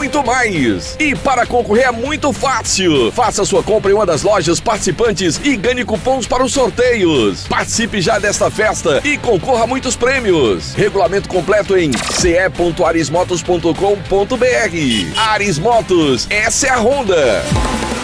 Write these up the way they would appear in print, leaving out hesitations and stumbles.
muito mais. E para concorrer é muito fácil. Faça sua compra em uma das lojas participantes e ganhe cupons para os sorteios. Participe já desta festa e concorra a muitos prêmios. Regulamento completo em ce.arismotos.com.br. Aris Motos, essa é a Honda.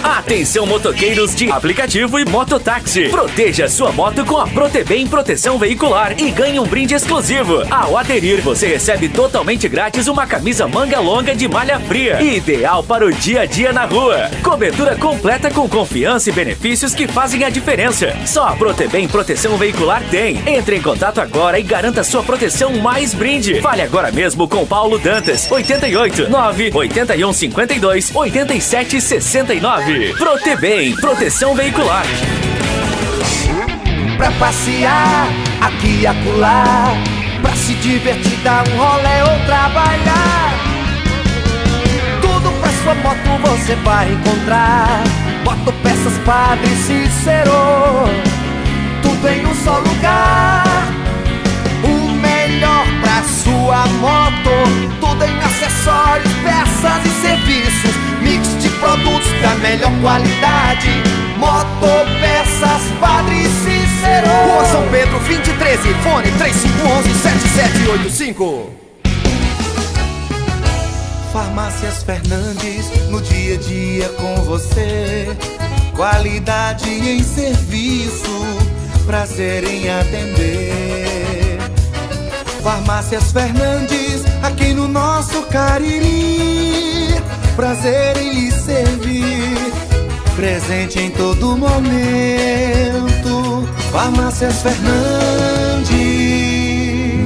Atenção, motoqueiros de aplicativo e mototáxi. Proteja sua moto com a Protebem Proteção Veicular e ganhe um brinde exclusivo. Ao aderir, você recebe totalmente grátis uma camisa manga longa de malha fria, ideal para o dia a dia na rua. Cobertura completa com confiança e benefícios que fazem a diferença. Só a Protebem Proteção Veicular tem. Entre em contato agora e garanta sua proteção mais brinde. Fale agora mesmo com Paulo Dantas, 88 9 81 52 87 69. Protebem, proteção veicular. Pra passear aqui e acolá, pra se divertir, dar um rolê ou trabalhar. Tudo pra sua moto você vai encontrar. Motopeças Padre Cícero, tudo em um só lugar. O melhor pra sua moto, tudo em acessórios, peças e serviços. Mix de produtos da melhor qualidade. Motopeças Padre Cícero, Rua São Pedro 2013, fone 3511-7785. Farmácias Fernandes, no dia a dia com você. Qualidade em serviço, prazer em atender. Farmácias Fernandes, aqui no nosso Cariri. Prazer em lhe servir, presente em todo momento. Farmácias Fernandes.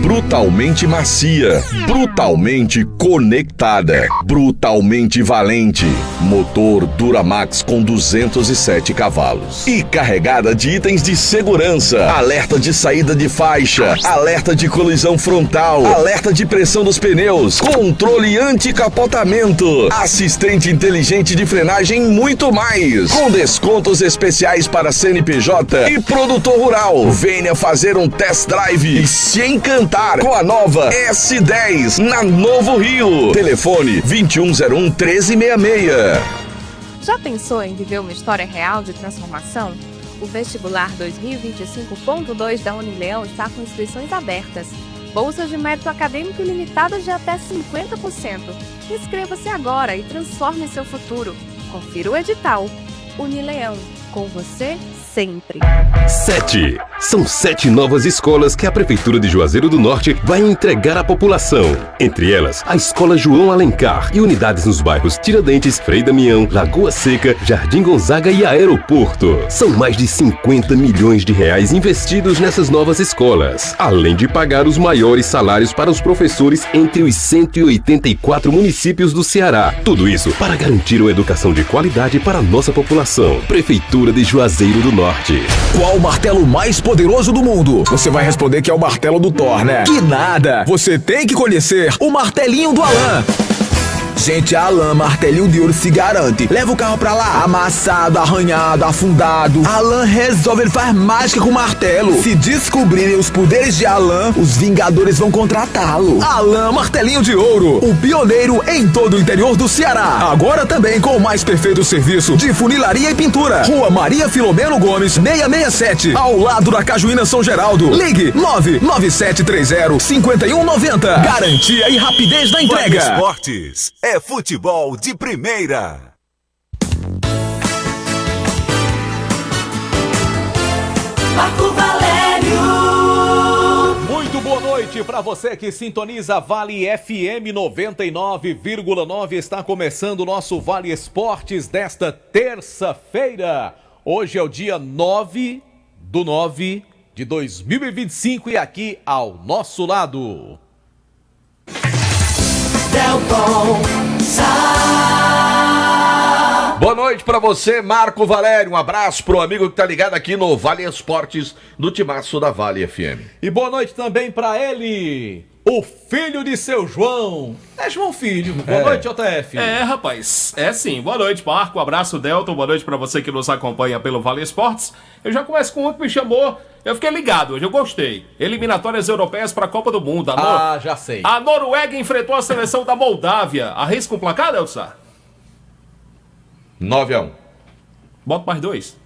Brutalmente macia, brutalmente conectada, brutalmente valente. Motor Duramax com 207 cavalos. E carregada de itens de segurança. Alerta de saída de faixa, alerta de colisão frontal, alerta de pressão dos pneus, controle anti-capotamento, assistente inteligente de frenagem e muito mais. Com descontos especiais para CNPJ e produtor rural. Venha fazer um test drive e se encantar com a nova S10 na Novo Rio. Telefone 2101-1366. Já pensou em viver uma história real de transformação? O vestibular 2025.2 da Unileão está com inscrições abertas. Bolsas de mérito acadêmico ilimitadas de até 50%. Inscreva-se agora e transforme seu futuro. Confira o edital. Unileão, com você sempre. 7. São 7 novas escolas que a Prefeitura de Juazeiro do Norte vai entregar à população. Entre elas, a Escola João Alencar e unidades nos bairros Tiradentes, Frei Damião, Lagoa Seca, Jardim Gonzaga e Aeroporto. São mais de 50 milhões de reais investidos nessas novas escolas, além de pagar os maiores salários para os professores entre os 184 municípios do Ceará. Tudo isso para garantir uma educação de qualidade para a nossa população. Prefeitura de Juazeiro do Norte. Qual o martelo mais poderoso do mundo? Você vai responder que é o martelo do Thor, né? Que nada! Você tem que conhecer o martelinho do Alan. Gente, a Alan Martelinho de Ouro se garante. Leva o carro pra lá, amassado, arranhado, afundado. Alan resolve, ele faz mágica com o martelo. Se descobrirem os poderes de Alan, os Vingadores vão contratá-lo. Alan Martelinho de Ouro, o pioneiro em todo o interior do Ceará. Agora também com o mais perfeito serviço de funilaria e pintura. Rua Maria Filomeno Gomes, 667, ao lado da Cajuína São Geraldo. Ligue 99730-5190. Garantia e rapidez na entrega. Vale Esportes é futebol de primeira. Marco Valério. Muito boa noite para você que sintoniza Vale FM 99,9. Está começando o nosso Vale Esportes desta terça-feira. Hoje é o dia 9/9 de 2025 e aqui ao nosso lado. Boa noite pra você, Marco Valério. Um abraço pro amigo que tá ligado aqui no Vale Esportes, do timaço da Vale FM. E boa noite também pra ele, o filho de seu João. É João Filho. Boa noite, JF. É, rapaz. É sim. Boa noite, Marco. Um abraço, Delton. Boa noite pra você que nos acompanha pelo Vale Esportes. Eu já começo com um que me chamou Eu fiquei ligado hoje, eu gostei. Eliminatórias europeias para a Copa do Mundo. Já sei. A Noruega enfrentou a seleção da Moldávia. Arrisca um placar, Elsa? 9-1. Bota mais 2.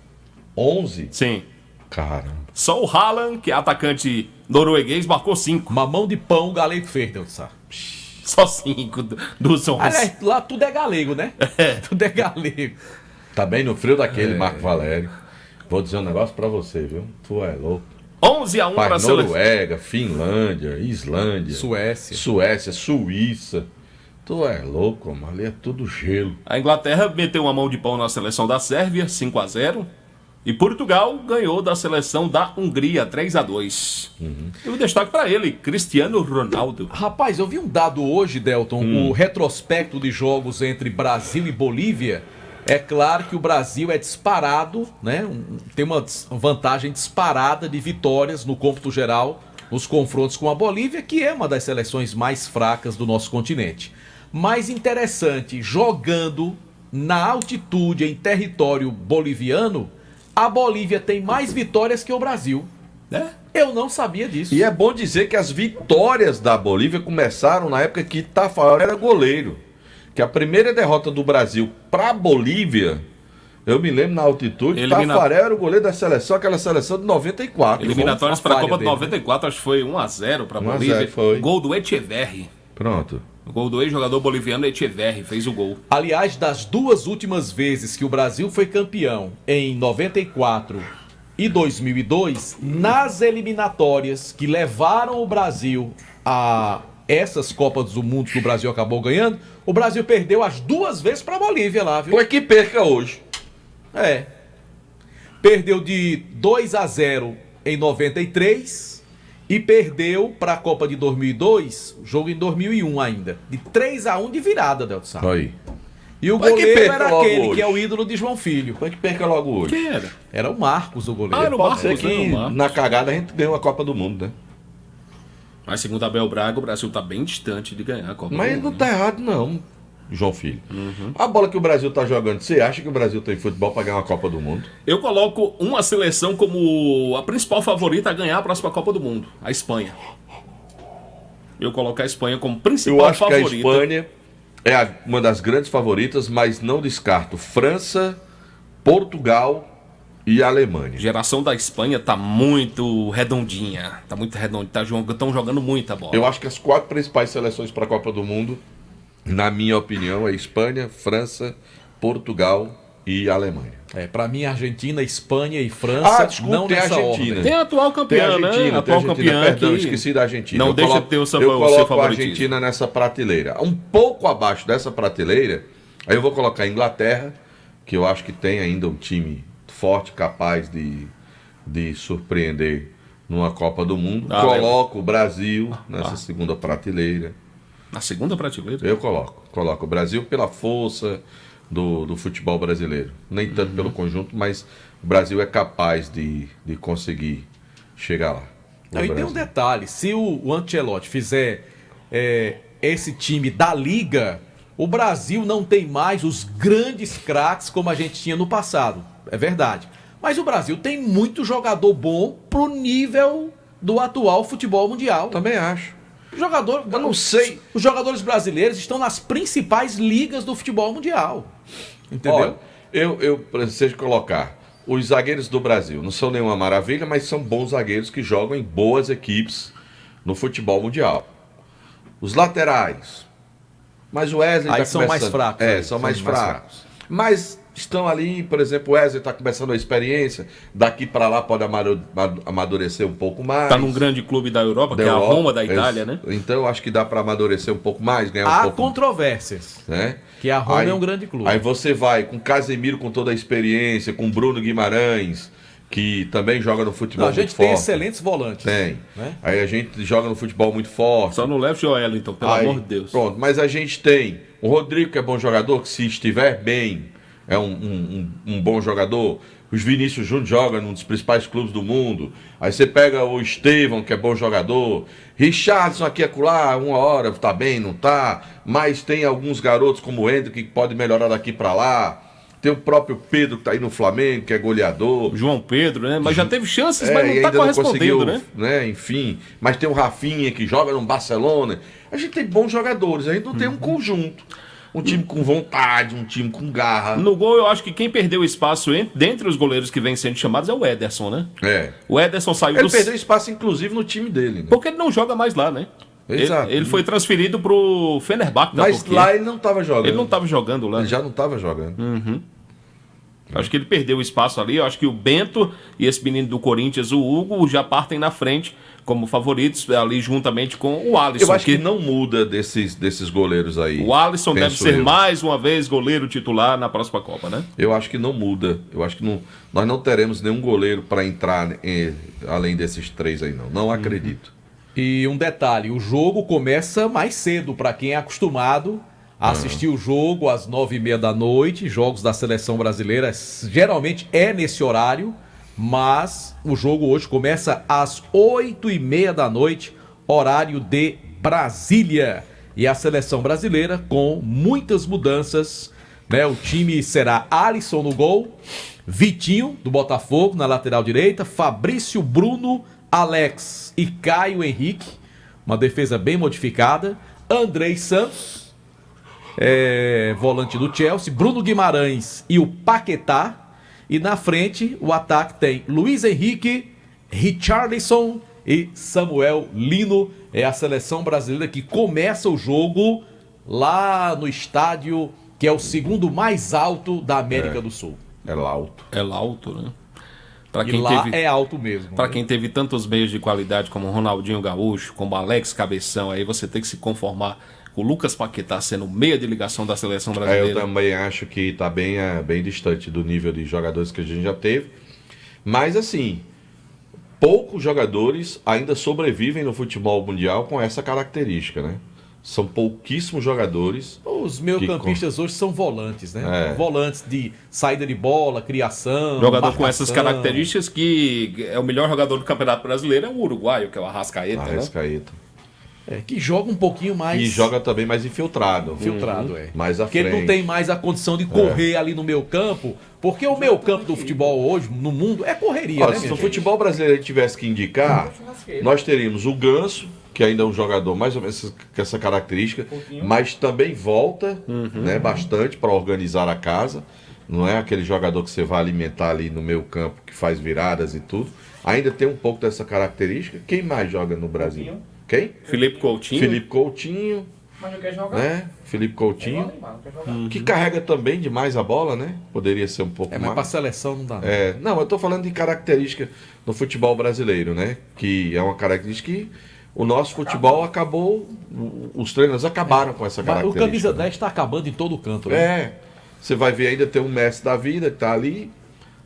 11? Sim. Caramba. Só o Haaland, que é atacante norueguês, marcou 5. Mamão de pão, galego fez, Delsa. Só 5 dos 11. Aliás, lá tudo é galego, né? Tudo é galego. Tá bem no frio daquele, Marco Valério. Vou dizer um negócio pra você, viu? Tu é louco. 11-1 para a seleção. Noruega, Finlândia, Islândia, Suécia, Suíça. Tu é louco, mano. Ali é tudo gelo. A Inglaterra meteu uma mão de pão na seleção da Sérvia, 5-0. E Portugal ganhou da seleção da Hungria, 3-2. E o destaque para ele, Cristiano Ronaldo. Rapaz, eu vi um dado hoje, Delton, o retrospecto de jogos entre Brasil e Bolívia. É claro que o Brasil é disparado, né? Tem uma vantagem disparada de vitórias no cômputo geral, nos confrontos com a Bolívia, que é uma das seleções mais fracas do nosso continente. Mais interessante, jogando na altitude, em território boliviano, a Bolívia tem mais vitórias que o Brasil. Eu não sabia disso. E é bom dizer que as vitórias da Bolívia começaram na época que Tafarel era goleiro. Que a primeira derrota do Brasil para a Bolívia, eu me lembro na altitude, Tafarel era o goleiro da seleção, aquela seleção de 94. Eliminatórias para a Copa de 94, acho que foi 1-0 para a Bolívia. Gol do Echeverri. Pronto. O gol do ex-jogador boliviano Echeverri fez o gol. Aliás, das duas últimas vezes que o Brasil foi campeão, em 94 e 2002, nas eliminatórias que levaram o Brasil a essas Copas do Mundo que o Brasil acabou ganhando, o Brasil perdeu as duas vezes para a Bolívia lá, viu? Foi que perca hoje. Perdeu de 2-0 em 93 e perdeu para a Copa de 2002, jogo em 2001 ainda, de 3-1 de virada, Delton. Aí. E o goleiro era aquele que é o ídolo de João Filho. Foi que perca logo hoje. Quem era? Era o Marcos, o goleiro. Era o Pode Marcos, ser que na cagada a gente ganhou a Copa do Mundo, né? Mas segundo Abel Braga, o Brasil tá bem distante de ganhar a Copa do Mundo. Mas não tá errado não, João Filho. A bola que o Brasil tá jogando, você acha que o Brasil tem futebol para ganhar uma Copa do Mundo? Eu coloco uma seleção como a principal favorita a ganhar a próxima Copa do Mundo, a Espanha. Eu coloco a Espanha como principal favorita. Eu acho favorita. que a Espanha é uma das grandes favoritas, mas não descarto França, Portugal e a Alemanha. A geração da Espanha tá muito redondinha. Tá muito redondinha. Estão jogando muita bola. Eu acho que as 4 principais seleções para a Copa do Mundo, na minha opinião, é Espanha, França, Portugal e Alemanha. Pra mim, Argentina, Espanha e França não tem a nessa Argentina. ordem. Tem a atual campeã, né? Atual campeã. Perdão, esqueci da Argentina. Não deixa de ter o seu Eu coloco a favoritismo. Argentina nessa prateleira. Um pouco abaixo dessa prateleira, aí eu vou colocar a Inglaterra, que eu acho que tem ainda um time forte, capaz de surpreender numa Copa do Mundo. Coloco o Brasil nessa segunda prateleira. Na segunda prateleira? Eu coloco o Brasil pela força do futebol brasileiro. Nem tanto pelo conjunto, mas o Brasil é capaz de conseguir chegar lá. E tem um detalhe, se o Ancelotti fizer esse time da Liga, o Brasil não tem mais os grandes craques como a gente tinha no passado. É verdade. Mas o Brasil tem muito jogador bom pro nível do atual futebol mundial. Também acho. Eu não sei. Os jogadores brasileiros estão nas principais ligas do futebol mundial. Entendeu? Olha, eu preciso colocar. Os zagueiros do Brasil não são nenhuma maravilha, mas são bons zagueiros que jogam em boas equipes no futebol mundial. Os laterais. Mas o Wesley aí são mais fracos. São mais fracos. Mas estão ali, por exemplo, o Wesley está começando a experiência, daqui para lá pode amadurecer um pouco mais. Está num grande clube da Europa, que é a Roma da Itália, né? Então eu acho que dá para amadurecer um pouco mais, ganhar Há pouco. controvérsias, né? Que a Roma é um grande clube. Aí você vai com Casemiro com toda a experiência, com Bruno Guimarães, que também joga no futebol muito forte. A gente tem excelentes volantes. Tem. Né? Aí a gente joga no futebol muito forte. Só não leva o Joel, então, pelo amor de Deus. Pronto, mas a gente tem o Rodrigo, que é bom jogador, que se estiver bem, é um bom jogador. Os Vinícius Júnior jogam num dos principais clubes do mundo. Aí você pega o Estevão, que é bom jogador. Richardson aqui e acolá, uma hora tá bem, não tá. Mas tem alguns garotos como o Hendrick que pode melhorar daqui para lá. Tem o próprio Pedro que tá aí no Flamengo, que é goleador. João Pedro, né? Mas já teve chances, mas não tá ainda correspondendo, não né? Enfim. Mas tem o Rafinha que joga no Barcelona. A gente tem bons jogadores, a gente não tem um conjunto. Um time com vontade, um time com garra. No gol, eu acho que quem perdeu espaço dentre os goleiros que vêm sendo chamados é o Ederson, né? O Ederson saiu Ele perdeu espaço, inclusive, no time dele. Né? Porque ele não joga mais lá, né? Exato. Ele foi transferido pro Fenerbahçe da Mas Turquia. lá ele não estava jogando. Ele não estava jogando lá. Ele já não estava jogando. Acho que ele perdeu o espaço ali. Eu acho que o Bento e esse menino do Corinthians, o Hugo, já partem na frente como favoritos ali juntamente com o Alisson. Eu acho que não muda desses goleiros aí. O Alisson deve ser mais uma vez goleiro titular na próxima Copa, né? Eu acho que não muda. Eu acho que nós não teremos nenhum goleiro para entrar além desses 3 aí, não. Não acredito. E um detalhe, o jogo começa mais cedo para quem é acostumado a assistir o jogo às 9h30 da noite. Jogos da seleção brasileira geralmente é nesse horário, mas o jogo hoje começa às 8h30 da noite, horário de Brasília. E a seleção brasileira com muitas mudanças, né? O time será Alisson no gol, Vitinho do Botafogo na lateral direita, Fabrício, Bruno, Alex e Caio Henrique, uma defesa bem modificada, Andrei Santos, volante do Chelsea, Bruno Guimarães e o Paquetá, e na frente o ataque tem Luiz Henrique, Richarlison e Samuel Lino. É a seleção brasileira que começa o jogo lá no estádio que é o segundo mais alto da América do Sul. É alto. É alto, né? E lá é alto mesmo. Para quem teve tantos meios de qualidade como Ronaldinho Gaúcho, como Alex Cabeção, aí você tem que se conformar com o Lucas Paquetá sendo meia de ligação da seleção brasileira. Eu também acho que está bem distante do nível de jogadores que a gente já teve. Mas assim, poucos jogadores ainda sobrevivem no futebol mundial com essa característica, né? São pouquíssimos jogadores. Os meio-campistas hoje são volantes, né? Volantes de saída de bola, criação, jogador marcação. Com essas características, que é o melhor jogador do Campeonato Brasileiro, é o uruguaio, que é o Arrascaeta. Arrascaeta. Né? Que joga um pouquinho mais... E joga também mais infiltrado. Infiltrado, Mais à porque frente. ele não tem mais a condição de correr ali no meio campo, porque o meio campo do futebol hoje, no mundo, é correria, né, se no futebol brasileiro a gente tivesse que indicar, nós teríamos o Ganso, que ainda é um jogador mais ou menos com essa característica, mas também volta né, bastante para organizar a casa. Não é aquele jogador que você vai alimentar ali no meio campo, que faz viradas e tudo. Ainda tem um pouco dessa característica. Quem mais joga no Brasil? Quem? Felipe Coutinho. Felipe Coutinho. Mas não quer jogar. Né? Felipe Coutinho. Que carrega também demais a bola, né? Poderia ser um pouco mais. Mas para a seleção não dá. Não, eu estou falando de característica no futebol brasileiro, né? Que é uma característica que o nosso futebol acabou, os treinadores acabaram com essa característica. O camisa 10 está acabando em todo canto. Né? Você vai ver ainda tem um Messi da vida que está ali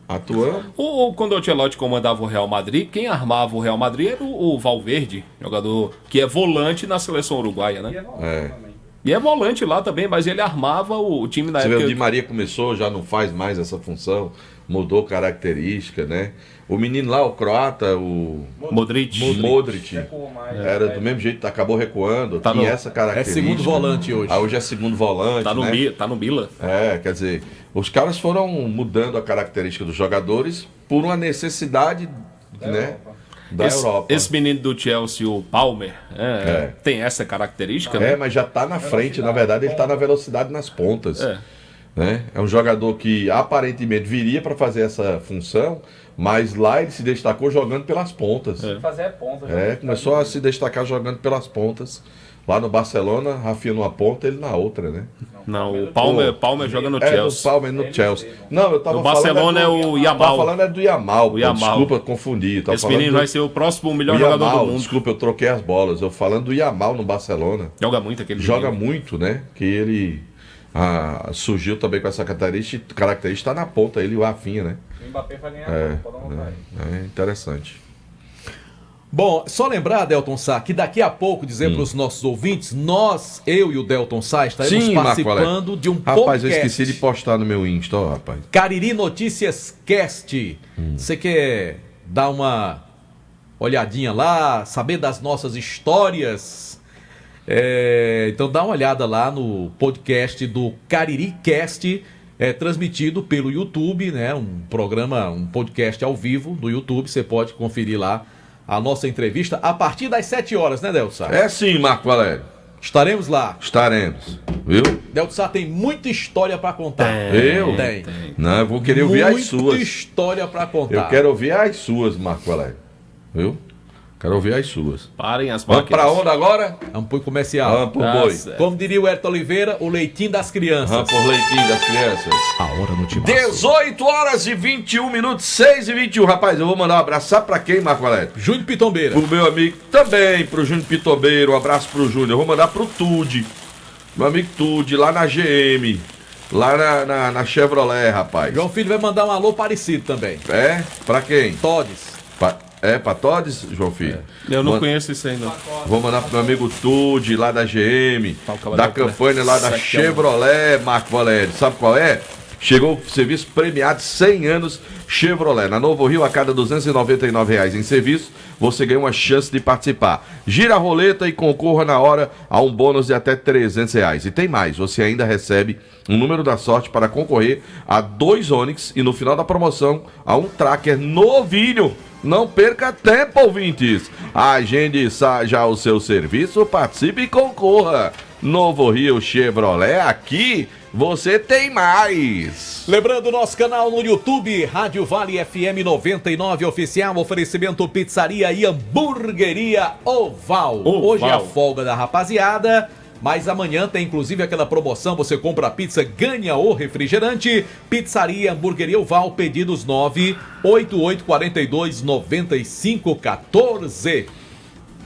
atuando. Quando o Ancelotti comandava o Real Madrid, quem armava o Real Madrid era o Valverde, jogador que é volante na seleção uruguaia, né? E é volante lá também, mas ele armava o time na época. Vê, o Di Maria começou, já não faz mais essa função, mudou característica, né? O menino lá, o croata, o Modric. Era do mesmo jeito, acabou recuando, tinha essa característica. É segundo volante hoje. Hoje é segundo volante, tá no Bila. Quer dizer, os caras foram mudando a característica dos jogadores por uma necessidade, né? Da Europa. Esse menino do Chelsea, o Palmer, tem essa característica, né? Mas já está na frente, na verdade ele está na velocidade nas pontas. Né? É um jogador que aparentemente viria para fazer essa função, mas lá ele se destacou jogando pelas pontas. Fazer ponta. Começou a se destacar jogando pelas pontas. Lá no Barcelona, Rafinha numa ponta, ele na outra, né? Não, o Palmer joga no Chelsea. O Palmer no Chelsea. Não, eu tava falando... O Barcelona é o Yamal. Eu tava falando do Yamal. Desculpa, confundi. Esse menino vai ser o próximo melhor jogador do mundo. Desculpa, eu troquei as bolas. Eu falando do Yamal no Barcelona. Joga muito aquele Joga muito, né? Que ele surgiu também com essa característica. Está na ponta, ele e o Rafinha, né? O Mbappé vai ganhar interessante. Bom, só lembrar, Delton Sá, que daqui a pouco, dizer para os nossos ouvintes, eu e o Delton Sá estaremos participando de um podcast. Rapaz, eu esqueci de postar no meu Insta, rapaz. Cariri Notícias Cast. Você quer dar uma olhadinha lá, saber das nossas histórias? Então dá uma olhada lá no podcast do Cariri Cast, transmitido pelo YouTube, né? Um programa, um podcast ao vivo do YouTube. Você pode conferir lá a nossa entrevista a partir das 7 horas, né, Delso Sá? É sim, Marco Valério. Estaremos lá. Estaremos, viu? Delso Sá tem muita história pra contar. Tem. Não, eu vou querer ouvir as suas. Muita história pra contar. Eu quero ouvir as suas, Marco Valério. Viu? Quero ouvir as suas. Parem as Vamos máquinas. pra onde agora? Vamos pro comercial. Vamos pro boi. Como diria o Herto Oliveira, o leitinho das crianças. Vamos pro leitinho das crianças. A hora no time. 18 horas e 21 minutos, 6h21. Rapaz, eu vou mandar um abraço. Sabe pra quem, Marco Valério? Júnior Pitombeira. Pro meu amigo também, pro Júnior Pitombeira. Um abraço pro Júnior. Eu vou mandar pro Tude. Meu amigo Tude, lá na GM. Lá na Chevrolet, rapaz. João Filho vai mandar um alô parecido também. É? Pra quem? Todes. Pra Todes, João Filho? Eu não conheço isso aí, não. Vou mandar pro meu amigo Tude, lá da GM, da campanha lá da Chevrolet, Marco Valério. Sabe qual é? Chegou o serviço premiado 100 anos Chevrolet. Na Novo Rio, a cada R$299 em serviço, você ganha uma chance de participar. Gira a roleta e concorra na hora a um bônus de até R$300. E tem mais, você ainda recebe um número da sorte para concorrer a 2 Onix e no final da promoção a um Tracker novinho. Não perca tempo, ouvintes. Agende já o seu serviço, participe e concorra. Novo Rio Chevrolet, aqui você tem mais. Lembrando o nosso canal no YouTube, Rádio Vale FM 99 Oficial, oferecimento pizzaria e hamburgueria Oval. Hoje é a folga da rapaziada, mas amanhã tem inclusive aquela promoção, você compra a pizza, ganha o refrigerante. Pizzaria, hamburgueria Oval, pedidos 988429514.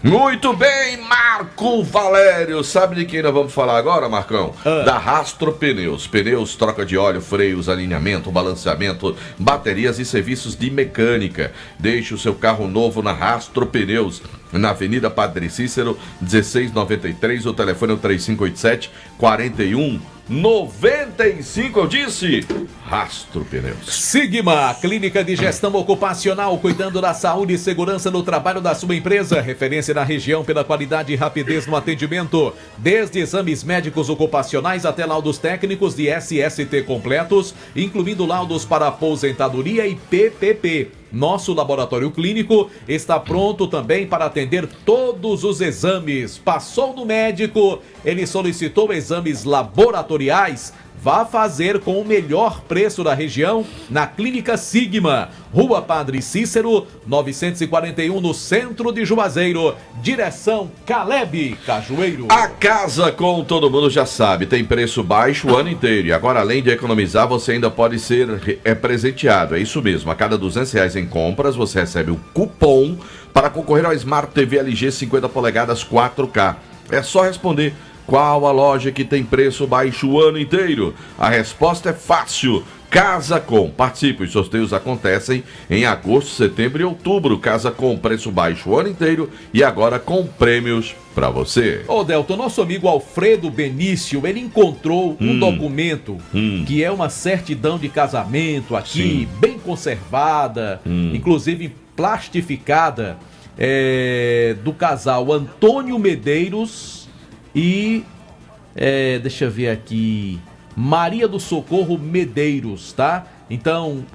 Muito bem, Marco Valério. Sabe de quem nós vamos falar agora, Marcão? Da Rastro Pneus. Pneus, troca de óleo, freios, alinhamento, balanceamento, baterias e serviços de mecânica. Deixe o seu carro novo na Rastro Pneus. Na Avenida Padre Cícero, 1693. O telefone é o 3587-4195. Eu disse Rastro Pneus. Sigma, clínica de gestão ocupacional, cuidando da saúde e segurança no trabalho da sua empresa. Referência na região pela qualidade e rapidez no atendimento. Desde exames médicos ocupacionais até laudos técnicos de SST completos, incluindo laudos para aposentadoria e PPP. Nosso laboratório clínico está pronto também para atender todos os exames. Passou no médico, ele solicitou exames laboratoriais. Vá fazer com o melhor preço da região na Clínica Sigma, Rua Padre Cícero, 941, no centro de Juazeiro. Direção Caleb Cajueiro. A Casa Com, todo mundo já sabe, tem preço baixo o ano inteiro. E agora, além de economizar, você ainda pode ser presenteado. É isso mesmo, a cada R$200 em compras, você recebe um cupom para concorrer ao Smart TV LG 50 polegadas 4K. É só responder: qual a loja que tem preço baixo o ano inteiro? A resposta é fácil. Casa Com. Participe, os sorteios acontecem em agosto, setembro e outubro. Casa Com, preço baixo o ano inteiro e agora com prêmios pra você. Ô Delton, nosso amigo Alfredo Benício, ele encontrou um documento que é uma certidão de casamento aqui, bem conservada, inclusive plastificada, do casal Antônio Medeiros e, deixa eu ver aqui, Maria do Socorro Medeiros, tá? Então,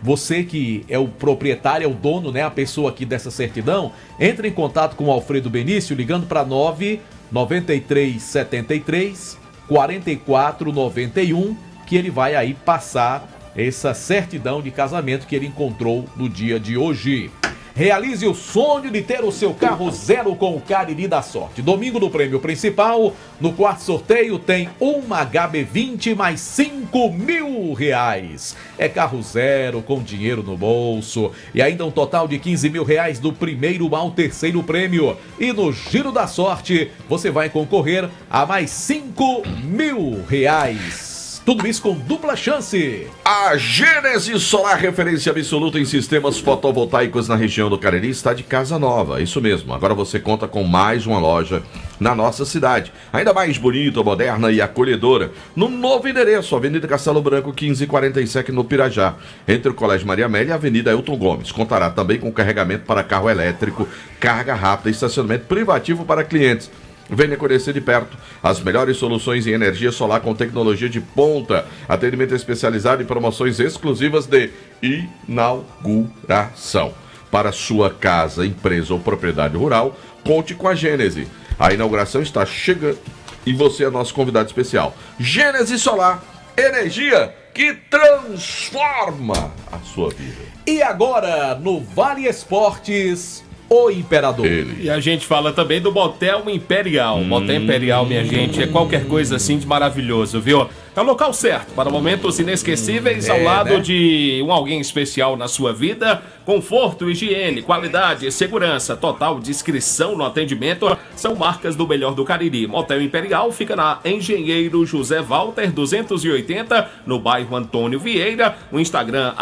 você que é o proprietário, é o dono, né? A pessoa aqui dessa certidão, entre em contato com o Alfredo Benício, ligando para 99373 4491, que ele vai aí passar essa certidão de casamento que ele encontrou no dia de hoje. Realize o sonho de ter o seu carro zero com o Cariri da Sorte. Domingo no prêmio principal, no quarto sorteio tem uma HB20 mais R$5.000. É carro zero com dinheiro no bolso e ainda um total de R$15.000 do primeiro ao terceiro prêmio. E no Giro da Sorte você vai concorrer a mais R$5.000. Tudo isso com dupla chance. A Gênesis Solar, referência absoluta em sistemas fotovoltaicos na região do Cariri, está de casa nova. Isso mesmo, agora você conta com mais uma loja na nossa cidade. Ainda mais bonita, moderna e acolhedora. No novo endereço, Avenida Castelo Branco, 1547, no Pirajá. Entre o Colégio Maria Amélia e a Avenida Elton Gomes. Contará também com carregamento para carro elétrico, carga rápida e estacionamento privativo para clientes. Venha conhecer de perto as melhores soluções em energia solar com tecnologia de ponta, atendimento especializado e promoções exclusivas de inauguração. Para sua casa, empresa ou propriedade rural, conte com a Gênese. A inauguração está chegando e você é nosso convidado especial. Gênese Solar, energia que transforma a sua vida. E agora, no Vale Esportes, o Imperador. E a gente fala também do Motel Imperial. Motel Imperial, minha gente, é qualquer coisa assim de maravilhoso, viu? É o local certo para momentos inesquecíveis ao lado de alguém especial na sua vida. Conforto, higiene, qualidade, segurança, total discrição no atendimento são marcas do melhor do Cariri. Motel Imperial fica na Engenheiro José Walter 280, no bairro Antônio Vieira. O Instagram,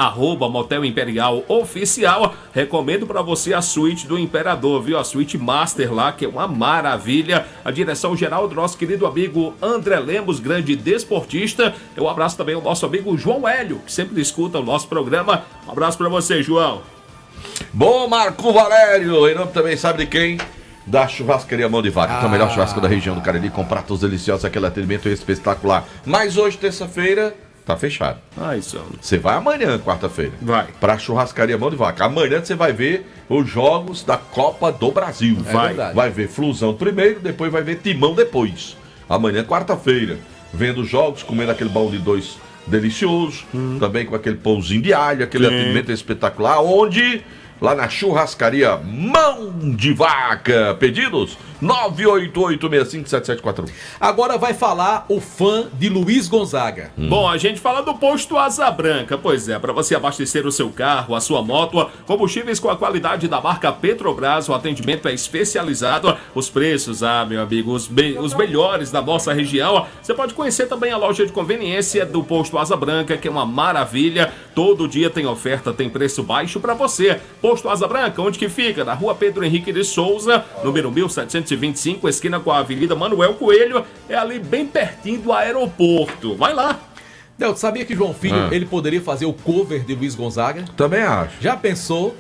@Motel Imperial Oficial. Recomendo para você a suíte do Imperador, viu? A suíte Master lá, que é uma maravilha. A direção geral do nosso querido amigo André Lemos, grande desportista. Eu abraço também o nosso amigo João Hélio, que sempre escuta o nosso programa. Um abraço para você, João. Bom, Marco Valério, em nome também sabe de quem? Da Churrascaria Mão de Vaca, que é o melhor churrasco da região do Cariri, com pratos deliciosos, aquele atendimento espetacular. Mas hoje, terça-feira, tá fechado. Isso. Você vai amanhã, quarta-feira. Vai. Pra Churrascaria Mão de Vaca. Amanhã você vai ver os jogos da Copa do Brasil. Vai ver Flusão primeiro, depois vai ver Timão depois. Amanhã, quarta-feira. Vendo jogos, comendo aquele baú de dois delicioso, também com aquele pãozinho de alho, aquele atendimento espetacular, onde... Lá na Churrascaria Mão de Vaca. Pedidos? 988657741. Agora vai falar o fã de Luiz Gonzaga. Bom, a gente fala do posto Asa Branca. Pois é, para você abastecer o seu carro, a sua moto, combustíveis com a qualidade da marca Petrobras, o atendimento é especializado. Os preços, meu amigo, os melhores da nossa região. Você pode conhecer também a loja de conveniência do posto Asa Branca, que é uma maravilha. Todo dia tem oferta, tem preço baixo para você. Posto Asa Branca, onde que fica? Na rua Pedro Henrique de Souza, número 1725, esquina com a Avenida Manuel Coelho, é ali bem pertinho do aeroporto. Vai lá. Delto, sabia que João Filho, ele poderia fazer o cover de Luiz Gonzaga? Também acho. Já pensou?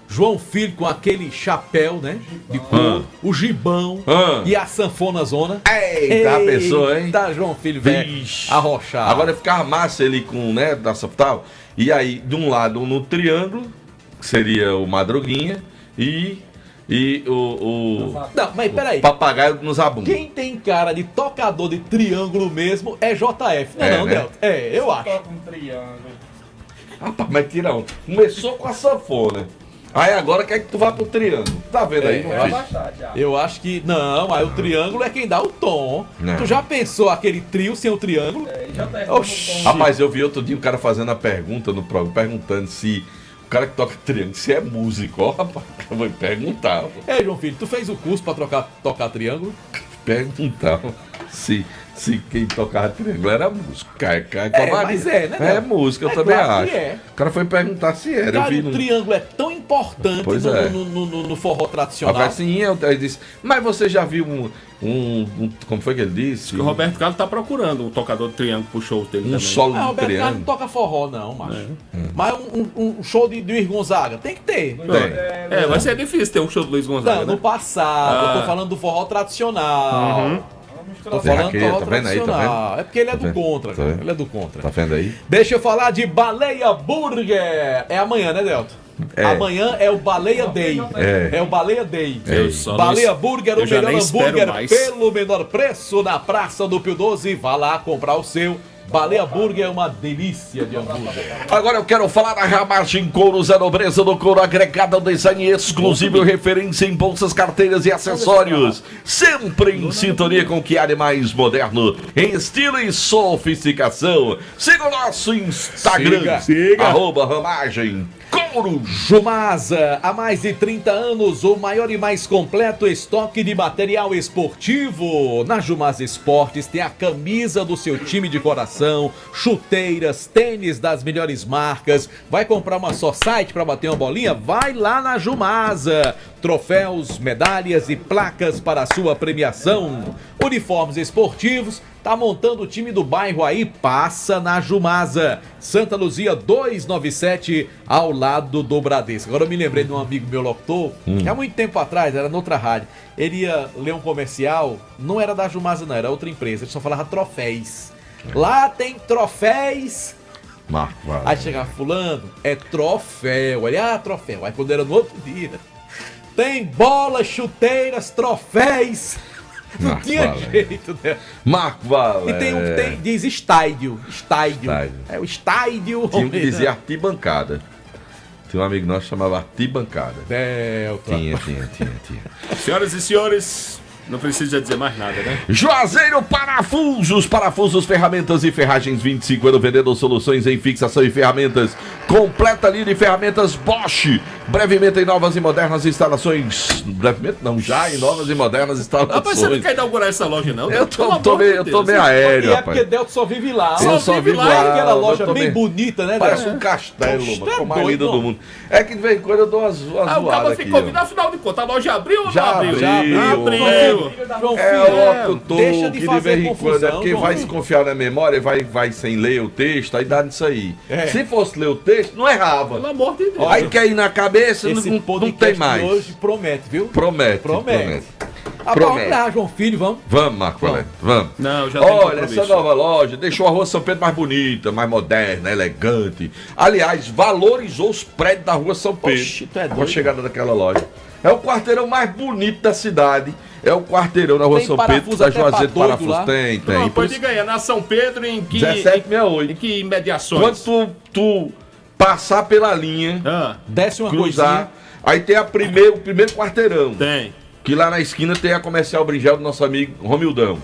João Filho com aquele chapéu, né? De couro, o gibão e a sanfona zona. Eita, pensou, hein? Tá, João Filho, velho, arrochado. Agora ficava massa ele com, né, da tal. E aí, de um lado, no triângulo, que seria o Madruguinha, e o Não, mas peraí. Papagaio no Zabum. Quem tem cara de tocador de triângulo mesmo é JF. Não, né? Delto. Eu acho. Toca um triângulo. Rapaz, mas tira um. Começou com a sanfona. Aí agora quer que tu vá pro triângulo. Tá vendo aí? Eu acho que... Não, aí o triângulo é quem dá o tom. Não. Tu já pensou aquele trio sem o triângulo? Rapaz, eu vi outro dia um cara fazendo a pergunta no programa, perguntando se... O cara que toca triângulo, se é músico, ó, rapaz, eu vou perguntar. João Filho, tu fez o curso pra tocar triângulo? Perguntar se quem tocava triângulo era músico. Mas né? É música, eu também acho. O cara foi perguntar se era. Cara, o triângulo é tão importante no forró tradicional. Assim, eu disse, mas você já viu como foi que ele disse? O Roberto Carlos tá procurando um tocador de triângulo pro show dele também. Solo de Roberto triângulo. Carlos não toca forró, não, macho. Mas um show de Luiz Gonzaga tem que ter. Vai ser difícil ter um show do Luiz Gonzaga. Não, no passado, eu tô falando do forró tradicional. Tô falando do forró tradicional. É porque ele é do contra, cara. Ele é do contra. Tá vendo aí? Deixa eu falar de Baleia Burger. É amanhã, né, Delto? Amanhã é o Baleia Day. É o Baleia Day. Baleia Burger, o melhor hambúrguer pelo menor preço na Praça do Pio 12. Vá lá comprar o seu. Baleia Burger é uma delícia de hambúrguer. Agora eu quero falar da Ramagem Couros, a nobreza do couro agregada ao design exclusivo e referência em bolsas, carteiras e acessórios. Sempre em sintonia com o que há de mais moderno em estilo e sofisticação. Siga o nosso Instagram. Siga. @Ramagem Couros. Jumasa, há mais de 30 anos, o maior e mais completo estoque de material esportivo. Na Jumasa Esportes tem a camisa do seu time de coração, chuteiras, tênis das melhores marcas. Vai comprar uma só site para bater uma bolinha? Vai lá na Jumasa. troféus, medalhas e placas para a sua premiação. Uniformes esportivos, tá montando o time do bairro aí, passa na Jumasa. Santa Luzia 297, ao lado do Bradesco. Agora eu me lembrei de um amigo meu locutor, que há muito tempo atrás, era noutra rádio. Ele ia ler um comercial, não era da Jumasa não, era outra empresa, ele só falava troféis. Lá tem troféis. Aí chegava fulano, é troféu. Aí, troféu. Aí quando era no outro dia, tem bolas, chuteiras, troféus. Não tinha jeito, né? Marco Valério. E tem diz estádio. É o estádio. Tinha que dizer arquibancada. Tinha um amigo nosso que chamava arquibancada. Tinha. Senhoras e senhores, não precisa dizer mais nada, né? Juazeiro Parafusos, ferramentas e ferragens, 25 anos vendendo soluções em fixação e ferramentas. Completa linha de ferramentas Bosch. Brevemente em novas e modernas instalações. Brevemente não, já em novas e modernas instalações. Rapaz, você não quer inaugurar essa loja, não? Eu tô meio aéreo, rapaz. É porque Delto só vive lá. Só vive lá. Aquela loja bem bonita, né? Parece um castelo, mano. Mais lindo do mundo. É que de vez em quando eu dou umas zoadas o cara ficou vindo, afinal de contas, a loja abriu ou não abriu? Já abriu. É o locutor deixa de que fazer de vez em confusão, quando é porque vai se confiar na memória, vai sem ler o texto, aí dá nisso aí. Se fosse ler o texto, não errava. Pelo amor de Deus. Aí quer ir na cabeça, não tem mais. Hoje promete, viu? Promete. Lá, João Filho, vamos? Vamos, Marco Valério, vamos. Não, já tem Olha, essa nova loja deixou a Rua São Pedro mais bonita, mais moderna, elegante. Aliás, valorizou os prédios da Rua São Pedro. Oxi, tu é doido. Com a chegada daquela loja. É o quarteirão mais bonito da cidade. É o quarteirão na Rua São Pedro, da Juazeiro de Parafuso. Tem. Não, pode diga aí, é na São Pedro em que... 1768. Em que imediações? Quando tu passar pela linha, desce uma cruzar, coisinha. aí tem o primeiro quarteirão. Tem. Que lá na esquina tem a Comercial Bringel do nosso amigo Romildão.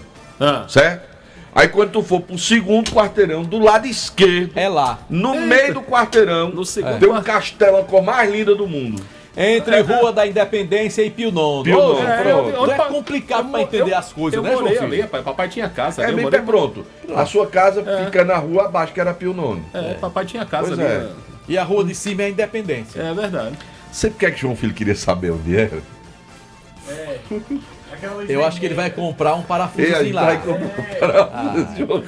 Certo? Aí quando tu for pro segundo quarteirão, do lado esquerdo, é lá. No meio do quarteirão, tem um castelo, a cor mais linda do mundo. Entre Rua da Independência e Pio Nono. É complicado pra entender as coisas, né, João Filho? Ali, rapaz. Papai tinha casa. É bem pronto. A sua casa fica na rua abaixo, que era Pio Nono. Papai tinha casa ali. Né? E a rua de cima é a Independência. É verdade. Sempre que João Filho queria saber onde era? Eu acho que ele vai comprar um parafusozinho lá.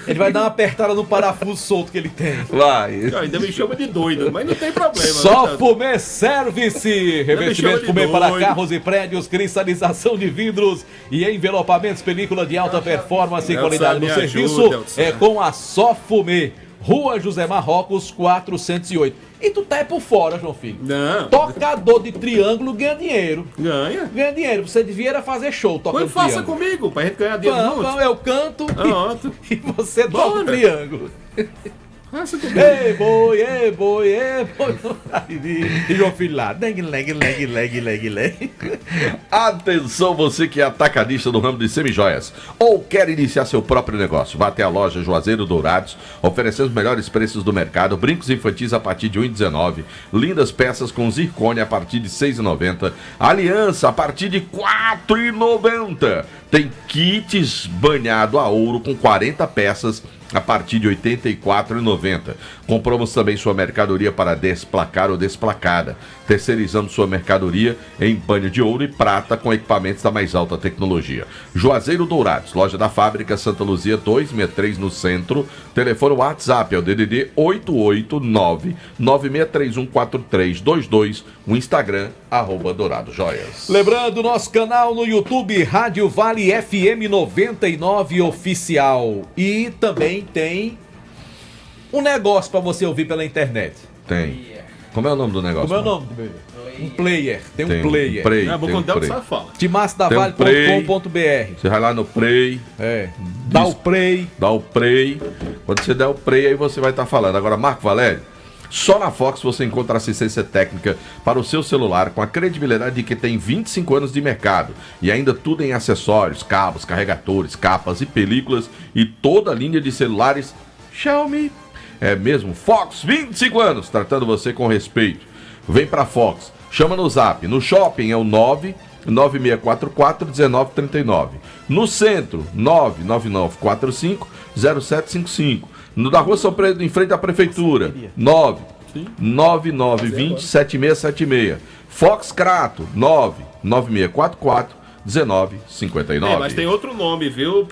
Ele vai dar uma apertada no parafuso solto que ele tem. Vai. Ainda me chama de doido, mas não tem problema. Só Fumê Service. Revestimento Fumê para carros e prédios, cristalização de vidros e envelopamentos, película de alta performance e qualidade no serviço. É com a Só Fumê. Rua José Marrocos, 408. E tu tá por fora, João Filho. Não. Tocador de triângulo ganha dinheiro. Ganha dinheiro. Você devia fazer show tocando triângulo. Faça comigo, pra gente ganhar dinheiro junto. Não, eu canto e você toca o triângulo. Ei, boi. E João Filho lá. Leg. Atenção, você que é atacadista do ramo de semijoias ou quer iniciar seu próprio negócio. Vá até a loja Juazeiro Dourados. Oferecemos os melhores preços do mercado. Brincos infantis a partir de R$ 1,19. Lindas peças com zircônia a partir de R$ 6,90. Aliança a partir de R$ 4,90. Tem kits banhado a ouro com 40 peças a partir de R$ 84,90. Compramos também sua mercadoria para desplacar ou desplacada. Terceirizamos sua mercadoria em banho de ouro e prata com equipamentos da mais alta tecnologia. Juazeiro Dourados, loja da fábrica Santa Luzia 263 no centro. Telefone WhatsApp é o DDD 889-96314322. O Instagram, @DouradoJoias. Lembrando nosso canal no YouTube, Rádio Vale FM 99 Oficial. E também tem um negócio pra você ouvir pela internet. Tem. Como é o nome do negócio? Como é o nome do bebê? Um player. Tem um player. Timaçodavale.com.br. Você vai lá no Play. Dá o play. Quando você der o play, aí você vai estar falando. Agora, Marco Valério, só na Fox você encontra assistência técnica para o seu celular com a credibilidade de que tem 25 anos de mercado. E ainda tudo em acessórios, cabos, carregadores, capas e películas e toda a linha de celulares Xiaomi. É mesmo, Fox, 25 anos, tratando você com respeito. Vem pra Fox, chama no Zap. No shopping é o 99644-1939. No centro, 99945-0755. No da Rua São Pedro, em frente à Prefeitura, 9920-7676. Fox Crato, 99644-1959. Mas tem outro nome, viu?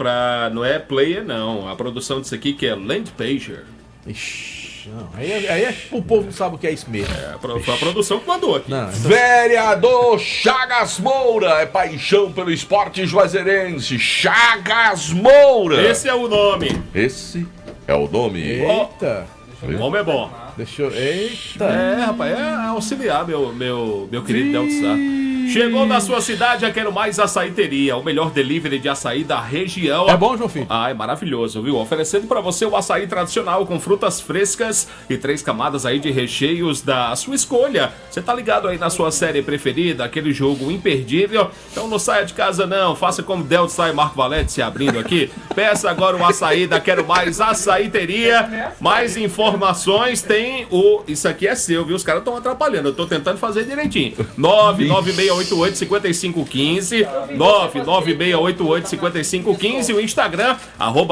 Não é player, não. A produção disso aqui que é Land Pager. Ixi, não. Aí o povo não sabe o que é isso mesmo. Foi a produção que mandou aqui. Não, Vereador Chagas Moura é paixão pelo esporte juazeirense. Chagas Moura. Esse é o nome. Esse é o nome. Eita. O nome é bom. Deixa eu... Eita. Rapaz, é auxiliar, meu querido Delta Sá. Chegou na sua cidade a Quero Mais Açaíteria, o melhor delivery de açaí da região. É bom, João Filho? É maravilhoso, viu? Oferecendo pra você o açaí tradicional com frutas frescas e 3 camadas aí de recheios da sua escolha. Você tá ligado aí na sua série preferida, aquele jogo imperdível? Então não saia de casa não, faça como Delta Sá e Marco Valete se abrindo aqui. Peça agora o açaí da Quero Mais Açaíteria. Mais informações tem o... Isso aqui é seu, viu? Os caras estão atrapalhando, eu tô tentando fazer direitinho. 99688-5515, 99688-5515, o Instagram,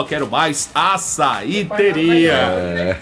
@Quero Mais Açaíteria.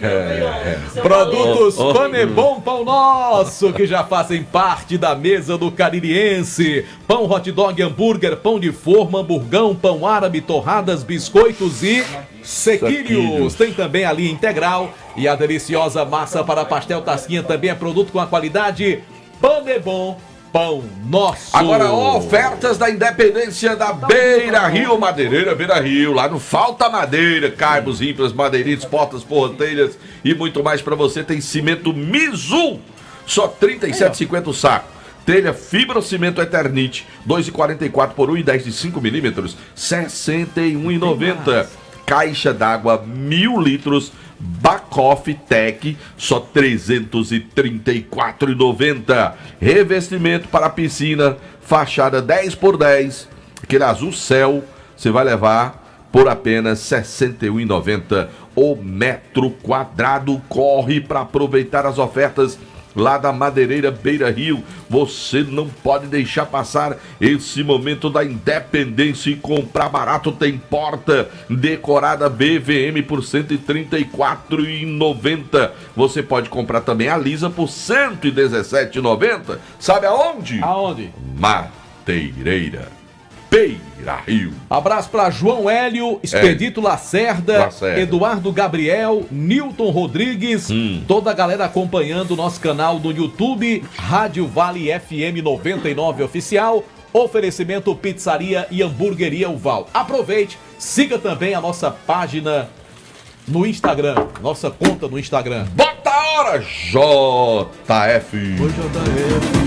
Produtos Panebom Pão Nosso, que já fazem parte da mesa do caririense. Pão, hot dog, hambúrguer, pão de forma, hamburgão, pão árabe, torradas, biscoitos e sequilhos. Tem também a linha integral e a deliciosa massa para pastel tasquinha também é produto com a qualidade Panebom Pão Nosso. Agora, ofertas da Independência da Beira Rio, Madeireira Beira Rio. Lá no Falta Madeira, caibos, rípias, madeiritos, portas, porteiras e muito mais para você. Tem cimento Mizu, só R$ 37,50 o saco. Telha Fibrocimento Eternite, 2,44 por 1,10 de 5 milímetros, R$ 61,90. Caixa d'água 1.000 litros, Bacoff Tech, só R$ 334,90. Revestimento para piscina, fachada 10 por 10, aquele azul céu, você vai levar por apenas R$ 61,90 o metro quadrado. Corre para aproveitar as ofertas lá da Madeireira Beira Rio. Você não pode deixar passar esse momento da independência e comprar barato. Tem porta decorada BVM por R$ 134,90. Você pode comprar também a lisa por R$ 117,90. Sabe aonde? Aonde? Madeireira Beira Rio. Abraço para João Hélio, Expedito Lacerda, Eduardo Gabriel, Nilton Rodrigues, toda a galera acompanhando o nosso canal do YouTube, Rádio Vale FM 99 Oficial, oferecimento Pizzaria e Hamburgueria Uval. Aproveite, siga também a nossa página no Instagram, nossa conta no Instagram. Bota a hora, JF. Oi, JF.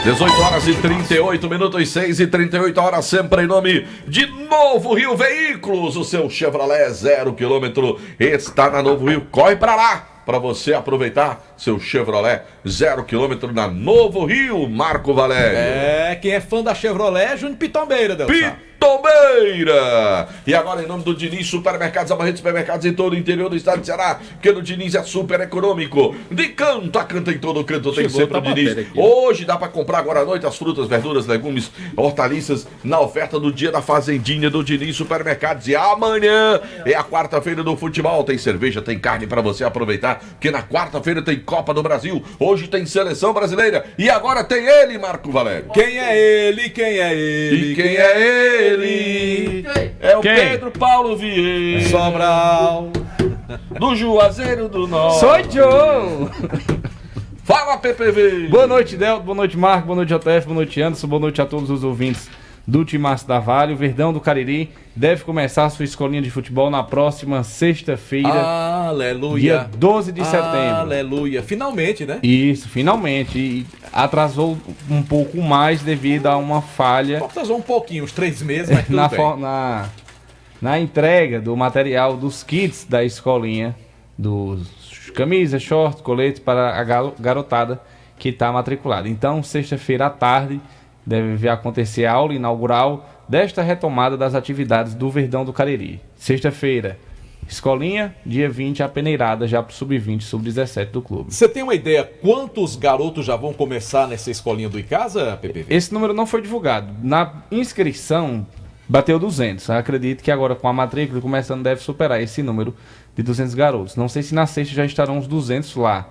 18 horas e 38 minutos, 6 e 38 horas, sempre em nome de Novo Rio Veículos. O seu Chevrolet 0 km está na Novo Rio. Corre para lá para você aproveitar seu Chevrolet 0 km na Novo Rio, Marco Valério. Quem é fã da Chevrolet é Júnior Pitombeira, Deus. Pitombeira! E agora em nome do Diniz Supermercados, a rede de supermercados em todo o interior do estado de Ceará, porque no Diniz é super econômico. De canto a canto, em todo canto tem sempre o Diniz. Hoje dá para comprar agora à noite as frutas, verduras, legumes, hortaliças na oferta do dia da fazendinha do Diniz Supermercados. E amanhã é a quarta-feira do futebol. Tem cerveja, tem carne para você aproveitar, porque na quarta-feira tem Copa do Brasil, hoje tem Seleção Brasileira e agora tem ele, Marco Valério. Quem é ele? Quem é ele? E quem é ele? É o Pedro Paulo Vieira Sobral, do Juazeiro do Norte. Sou Joe. Fala, PPV. Boa noite, Delto, boa noite, Marco, boa noite, JF, boa noite, Anderson, boa noite a todos os ouvintes do Timaço da Vale. O Verdão do Cariri deve começar a sua escolinha de futebol na próxima sexta-feira, aleluia, dia 12 de setembro. Aleluia, finalmente, né? Isso, finalmente. E atrasou um pouco mais devido a uma falha. Atrasou um pouquinho, uns 3 meses, mas tudo bem. Na entrega do material dos kits da escolinha, dos camisas, shorts, coletes para a garotada que está matriculada. Então, sexta-feira à tarde deve acontecer a aula inaugural desta retomada das atividades do Verdão do Cariri. Sexta-feira, escolinha, dia 20, a peneirada já para o sub-20, sub-17 do clube. Você tem uma ideia quantos garotos já vão começar nessa escolinha do Icasa, PPV? Esse número não foi divulgado. Na inscrição bateu 200. Acredito que agora com a matrícula começando deve superar esse número de 200 garotos. Não sei se na sexta já estarão os 200 lá,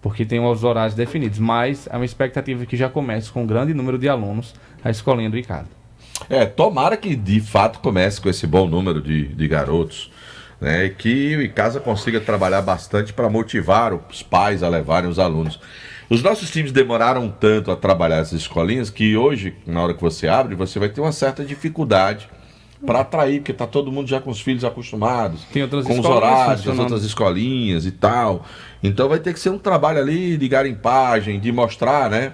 porque tem os horários definidos, mas a minha expectativa é que já comece com um grande número de alunos a escolinha do ICASA. Tomara que de fato comece com esse bom número de garotos, né, e que o ICASA consiga trabalhar bastante para motivar os pais a levarem os alunos. Os nossos times demoraram tanto a trabalhar essas escolinhas que hoje, na hora que você abre, você vai ter uma certa dificuldade para atrair, porque está todo mundo já com os filhos acostumados, com os horários das outras escolinhas e tal. Então vai ter que ser um trabalho ali de garimpagem, de mostrar, né,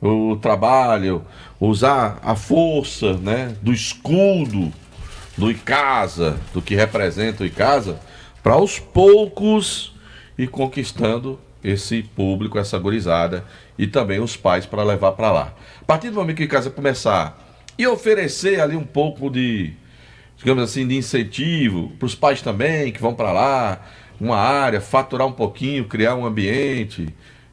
o trabalho, usar a força, né, do escudo do ICASA, do que representa o ICASA, para aos poucos ir conquistando esse público, essa gurizada e também os pais para levar para lá. A partir do momento que o ICASA começar e oferecer ali um pouco de, digamos assim, de incentivo para os pais também que vão para lá, uma área, faturar um pouquinho, criar um ambiente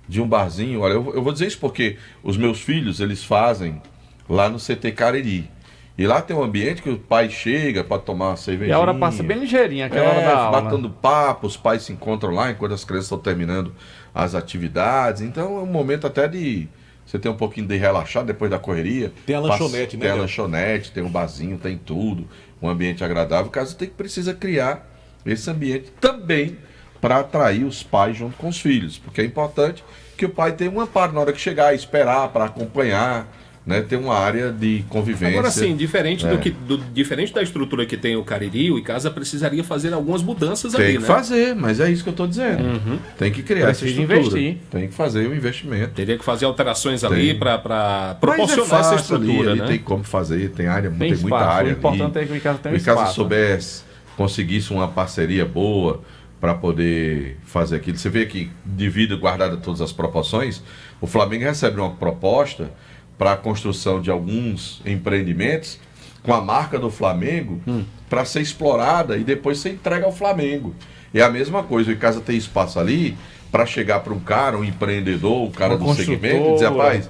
de um barzinho. Olha, eu vou dizer isso porque os meus filhos, eles fazem lá no CT Cariri. E lá tem um ambiente que o pai chega para tomar uma cervejinha. E a hora passa bem ligeirinha, aquela hora da aula. Batendo papo, os pais se encontram lá enquanto as crianças estão terminando as atividades. Então é um momento até de você ter um pouquinho de relaxar depois da correria. Tem a lanchonete, né? Tem a lanchonete, tem um barzinho, tem tudo. Um ambiente agradável. Caso precisa criar esse ambiente também para atrair os pais junto com os filhos. Porque é importante que o pai tenha um amparo na hora que chegar, esperar para acompanhar. Né, ter uma área de convivência. Agora sim, diferente diferente da estrutura que tem o Cariri, o ICASA precisaria fazer algumas mudanças ali, né? Tem que fazer, mas é isso que eu estou dizendo. Tem que criar essa estrutura. Investir. Tem que fazer o investimento. Teria que fazer alterações ali para proporcionar essa estrutura, ali, né? Tem como fazer, tem área, tem muita área. O importante é que o ICASA tenha espaço. Se o ICASA soubesse, conseguisse uma parceria boa para poder fazer aquilo. Você vê que, devido guardada todas as proporções, o Flamengo recebe uma proposta para a construção de alguns empreendimentos com a marca do Flamengo para ser explorada e depois ser entregue ao Flamengo. É a mesma coisa, o ICASA tem espaço ali para chegar para um cara, um empreendedor, um cara do segmento e dizer, rapaz,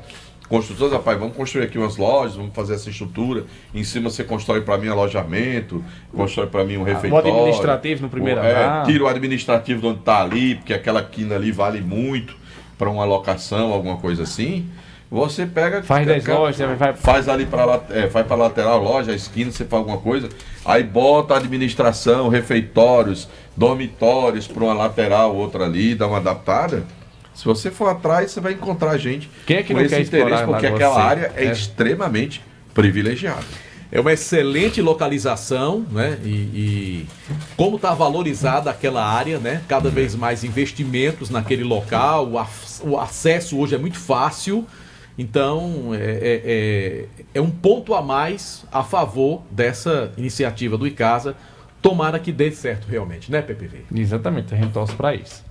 construtores, rapaz, vamos construir aqui umas lojas, vamos fazer essa estrutura, em cima você constrói para mim alojamento, constrói para mim um refeitório. O administrativo no primeiro andar. Tira o administrativo de onde está ali, porque aquela quina ali vale muito para uma locação, alguma coisa assim. Você pega... Faz 10 lojas, faz ali para a lateral, loja, a esquina, você faz alguma coisa, aí bota a administração, refeitórios, dormitórios para uma lateral, outra ali, dá uma adaptada. Se você for atrás, você vai encontrar gente com esse interesse, porque aquela área é extremamente privilegiada. É uma excelente localização, né? E como está valorizada aquela área, né? Cada vez mais investimentos naquele local, o acesso hoje é muito fácil. Então, é um ponto a mais a favor dessa iniciativa do ICASA. Tomara que dê certo realmente, né, PPV? Exatamente, a gente torce para isso.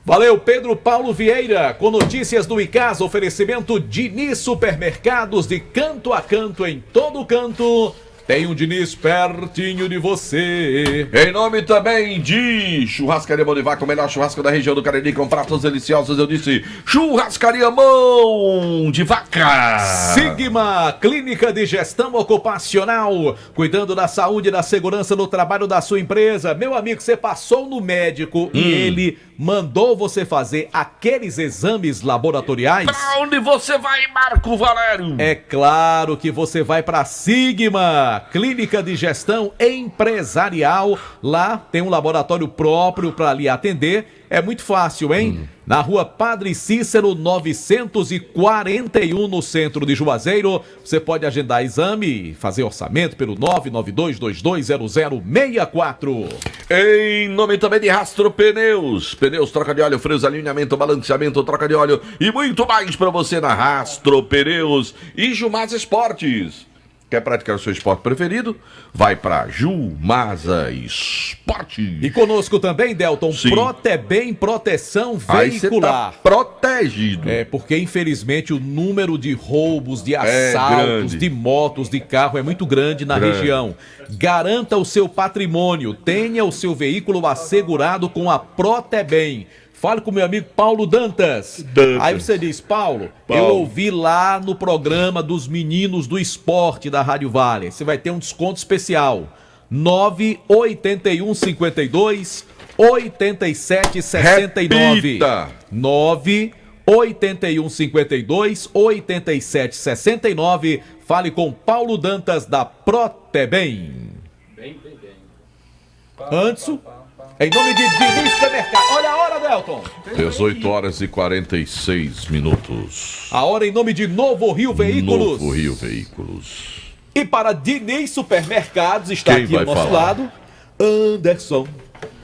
Valeu, Pedro Paulo Vieira, com notícias do ICASA, oferecimento Diniz Supermercados, de canto a canto, em todo canto. Tem um Diniz pertinho de você. Em nome também de Churrascaria Mão de Vaca, o melhor churrasco da região do Cariri, com pratos deliciosos, eu disse Churrascaria Mão de Vaca. Sigma, Clínica de Gestão Ocupacional, cuidando da saúde e da segurança no trabalho da sua empresa. Meu amigo, você passou no médico e ele mandou você fazer aqueles exames laboratoriais? Pra onde você vai, Marco Valério? É claro que você vai pra Sigma, Clínica de Gestão Empresarial. Lá tem um laboratório próprio para lhe atender. É muito fácil, hein? Na rua Padre Cícero, 941, no centro de Juazeiro. Você pode agendar exame e fazer orçamento pelo 992220064. Em nome também de Rastro Pneus. Pneus, troca de óleo, freios, alinhamento, balanceamento, troca de óleo e muito mais para você na Rastro Pneus. E Jumasa Esportes. Quer praticar o seu esporte preferido? Vai para Jumasa Esporte. E conosco também, Delton, Protebem Proteção Veicular. Aí você tá protegido. É, porque infelizmente o número de roubos, de assaltos, de motos, de carro é muito grande na região. Garanta o seu patrimônio, tenha o seu veículo assegurado com a Protebem. Fale com o meu amigo Paulo Dantas. Aí você diz, Paulo, eu ouvi lá no programa dos meninos do esporte da Rádio Vale. Você vai ter um desconto especial. 98152 8769. 98152 8769. Fale com Paulo Dantas da Protebem. Bem. Anderson, em nome de Diniz Supermercado. Olha a hora, Delton. 18 horas e 46 minutos. A hora em nome de Novo Rio Veículos. Novo Rio Veículos. E para Diniz Supermercados está Quem aqui vai ao nosso falar? lado, Anderson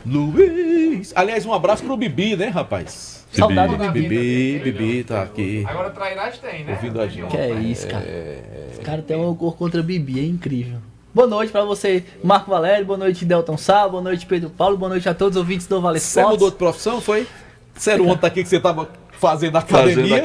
Luiz. Aliás, um abraço pro Bibi, né, rapaz? Saudade do Bibi tá aqui. Agora trairás tem, né? Ouvindo a gente. Que é isso, cara. Os caras têm um cor contra Bibi, é incrível. Boa noite pra você, Marco Valério. Boa noite, Delton Sá. Boa noite, Pedro Paulo. Boa noite a todos os ouvintes do Vale Você Esportes. mudou de profissão, foi? Sério, ontem aqui que você tava fazendo academia.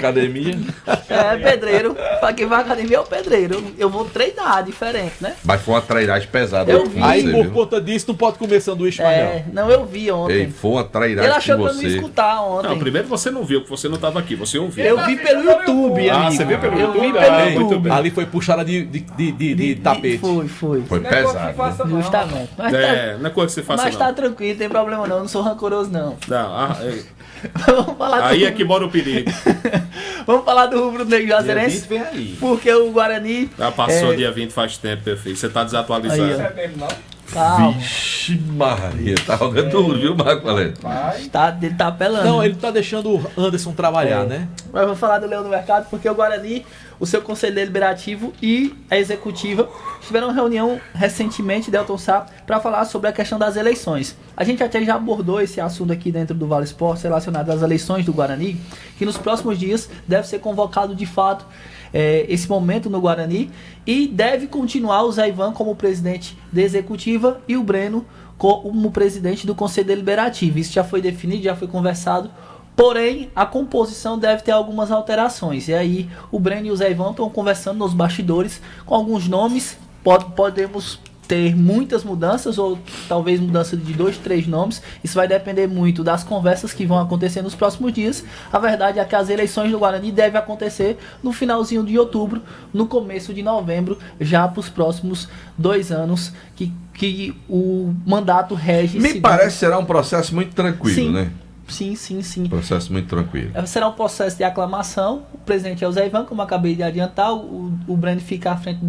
É, pedreiro. Pra quem vai à academia é o pedreiro. Eu vou treinar, diferente, né? Mas foi uma trairagem pesada. Eu vi. Aí, você, por viu? conta disso, não pode comer sanduíche mais, É, não, eu vi ontem. Ei, foi uma trairagem Ele achou com que eu não ia você. escutar ontem. Não, primeiro você não viu, que você não estava aqui, você ouviu. Eu vi pelo YouTube, amigo. você viu pelo Eu YouTube? vi pelo Ah, YouTube. muito bem. Ali foi puxada de tapete. Foi. Foi pesado. Justamente. Mas, Não é coisa que você faça, mas não. tá tranquilo, não tem problema não. Não sou rancoroso, não. Vamos falar Aí do... é que mora o perigo. Vamos falar do Rubro Negro Juazeirense. Vem aí. Porque o Guarani... Já passou dia 20 faz tempo, meu filho. Você tá desatualizado. Aí, calma. Vixe Maria, tá jogando duro, viu, Marco Valério? Ele tá apelando. Não, ele tá deixando o Anderson trabalhar, né? Mas vamos falar do Leão do Mercado, porque o Guarani, o seu Conselho Deliberativo e a Executiva tiveram uma reunião recentemente, Delton Sá, para falar sobre a questão das eleições. A gente até já abordou esse assunto aqui dentro do Vale Esportes relacionado às eleições do Guarani, que nos próximos dias deve ser convocado de fato esse momento no Guarani e deve continuar o Zé Ivan como presidente da Executiva e o Breno como presidente do Conselho Deliberativo. Isso já foi definido, já foi conversado. Porém, a composição deve ter algumas alterações. E aí, o Breno e o Zé Ivan estão conversando nos bastidores com alguns nomes. Podemos ter muitas mudanças, ou talvez mudança de 2, 3 nomes. Isso vai depender muito das conversas que vão acontecer nos próximos dias. A verdade é que as eleições do Guarani devem acontecer no finalzinho de outubro, no começo de novembro, já para os próximos 2 anos que o mandato rege. Me parece que será um processo muito tranquilo, Sim. né? Sim. Processo muito tranquilo. Será um processo de aclamação. O presidente é o Zé Ivan, como eu acabei de adiantar. O Breno fica à frente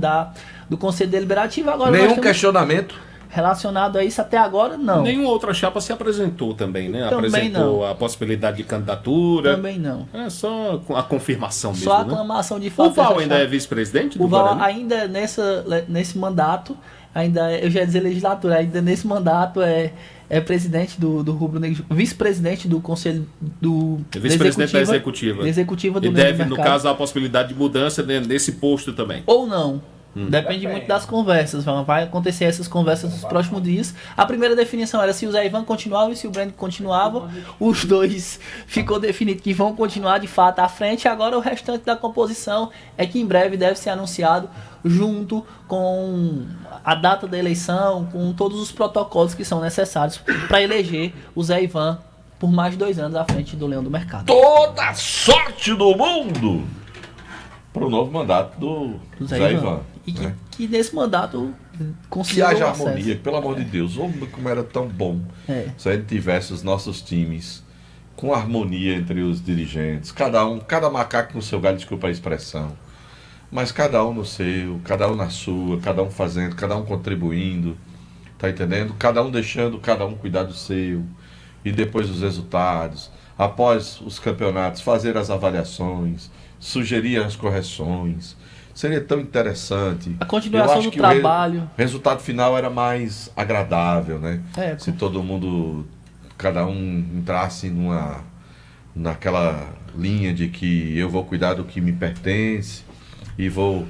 do Conselho Deliberativo. Agora Nenhum nós temos questionamento relacionado a isso até agora, não. Nenhuma outra chapa se apresentou também, né? Também Apresentou não. a possibilidade de candidatura. Também não. É só a confirmação mesmo, Só a né? aclamação de fato. O Val dessa ainda chapa. é vice-presidente do O Val Guarani? ainda nesse mandato, eu já ia dizer legislatura, ainda nesse mandato é presidente do Rubro Negro, vice-presidente do Conselho do Vice-presidente da Executiva. Executiva do E Leão do deve, no Mercado. caso, a possibilidade de mudança nesse posto também. Ou não. Depende muito das conversas. Vai acontecer essas conversas nos próximos dias. A primeira definição era se o Zé Ivan continuava e se o Breno continuava. Os dois ficou definido que vão continuar de fato à frente. Agora o restante da composição é que em breve deve ser anunciado junto com a data da eleição, com todos os protocolos que são necessários para eleger o Zé Ivan por mais de 2 anos à frente do Leão do Mercado. toda a sorte do mundo para o novo mandato do Zé Ivan. E né? que nesse mandato Que consiga haja o acesso. harmonia, pelo amor de Deus. Como era tão bom se a gente tivesse os nossos times com harmonia entre os dirigentes, cada macaco no seu galho, desculpa a expressão, mas cada um no seu, cada um na sua, cada um fazendo, cada um contribuindo, tá entendendo? Cada um deixando cada um cuidar do seu, e depois os resultados, após os campeonatos, fazer as avaliações, sugerir as correções. Seria tão interessante. A continuação do trabalho. O resultado final era mais agradável, né? É, se todo mundo, cada um entrasse naquela linha de que eu vou cuidar do que me pertence e vou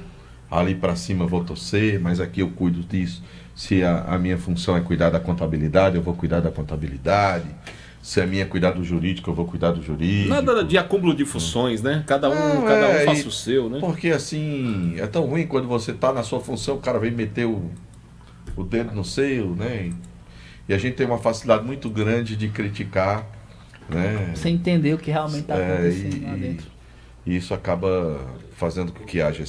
ali para cima, vou torcer, mas aqui eu cuido disso. Se a minha função é cuidar da contabilidade, eu vou cuidar da contabilidade. Se a minha é cuidar do jurídico, eu vou cuidar do jurídico. Nada de acúmulo de funções, né? Cada um faz o seu, né? Porque assim, é tão ruim quando você tá na sua função, o cara vem meter o dedo no seu, né? E a gente tem uma facilidade muito grande de criticar né? Sem entender o que realmente está acontecendo lá dentro. E isso acaba fazendo com que haja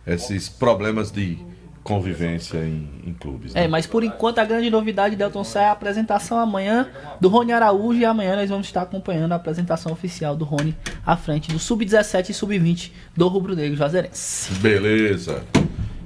esses problemas de convivência em clubes. Né? Mas por enquanto a grande novidade, Delton Sá, é a apresentação amanhã do Rony Araújo, e amanhã nós vamos estar acompanhando a apresentação oficial do Rony à frente do Sub-17 e Sub-20 do Rubro Negro Juazeirense. Beleza.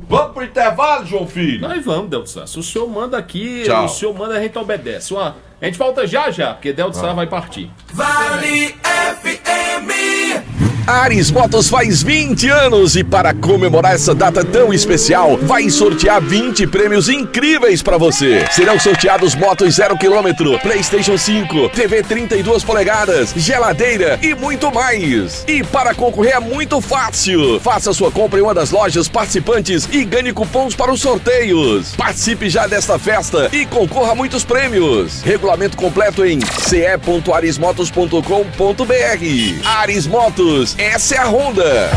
Vamos pro intervalo, João Filho? Nós vamos, Delton Sá. Se o senhor manda aqui, Tchau. o senhor manda, a gente obedece. A gente volta já, porque Delton Sá vai partir. Vale FM. Ares Motos faz 20 anos e para comemorar essa data tão especial, vai sortear 20 prêmios incríveis para você. Serão sorteados motos 0 km, PlayStation 5, TV 32 polegadas, geladeira e muito mais. E para concorrer é muito fácil. Faça sua compra em uma das lojas participantes e ganhe cupons para os sorteios. Participe já desta festa e concorra a muitos prêmios. Regulamento completo em ce.arismotos.com.br. Ares Motos, essa é a Honda.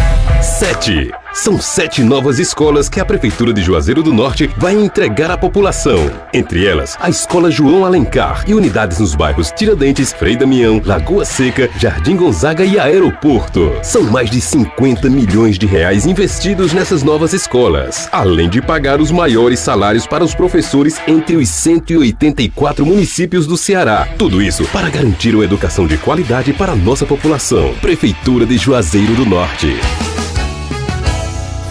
7. São 7 novas escolas que a Prefeitura de Juazeiro do Norte vai entregar à população. Entre elas, a Escola João Alencar e unidades nos bairros Tiradentes, Frei Damião, Lagoa Seca, Jardim Gonzaga e Aeroporto. São mais de 50 milhões de reais investidos nessas novas escolas, além de pagar os maiores salários para os professores entre os 184 municípios do Ceará. Tudo isso para garantir uma educação de qualidade para a nossa população. Prefeitura de Juazeiro do Norte.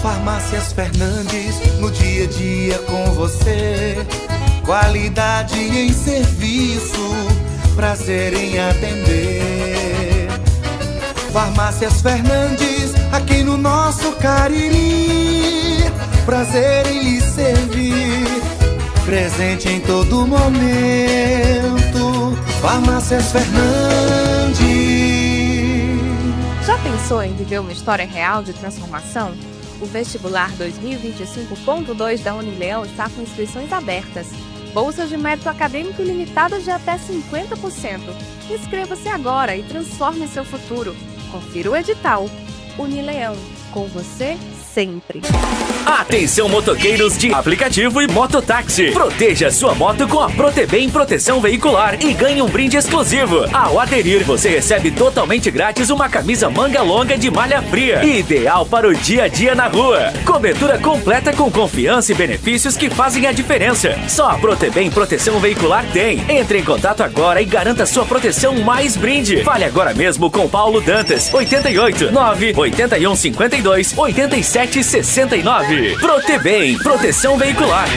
Farmácias Fernandes, no dia a dia com você. Qualidade em serviço, prazer em atender. Farmácias Fernandes, aqui no nosso Cariri. Prazer em lhe servir, presente em todo momento. Farmácias Fernandes. Já pensou em viver uma história real de transformação? O vestibular 2025.2 da Unileão está com inscrições abertas. Bolsas de mérito acadêmico ilimitadas de até 50%. Inscreva-se agora e transforme seu futuro. Confira o edital. Unileão, com você sempre. Atenção, motoqueiros de aplicativo e mototáxi. Proteja sua moto com a Protebem Proteção Veicular e ganhe um brinde exclusivo. Ao aderir, você recebe totalmente grátis uma camisa manga longa de malha fria, ideal para o dia a dia na rua. Cobertura completa com confiança e benefícios que fazem a diferença. Só a Protebem Proteção Veicular tem. Entre em contato agora e garanta sua proteção mais brinde. Fale agora mesmo com Paulo Dantas, 88 981 52 87 69. Protebem, proteção veicular.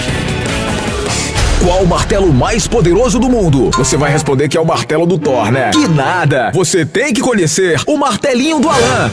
Qual o martelo mais poderoso do mundo? Você vai responder que é o martelo do Thor, né? Que nada! Você tem que conhecer o martelinho do Alan.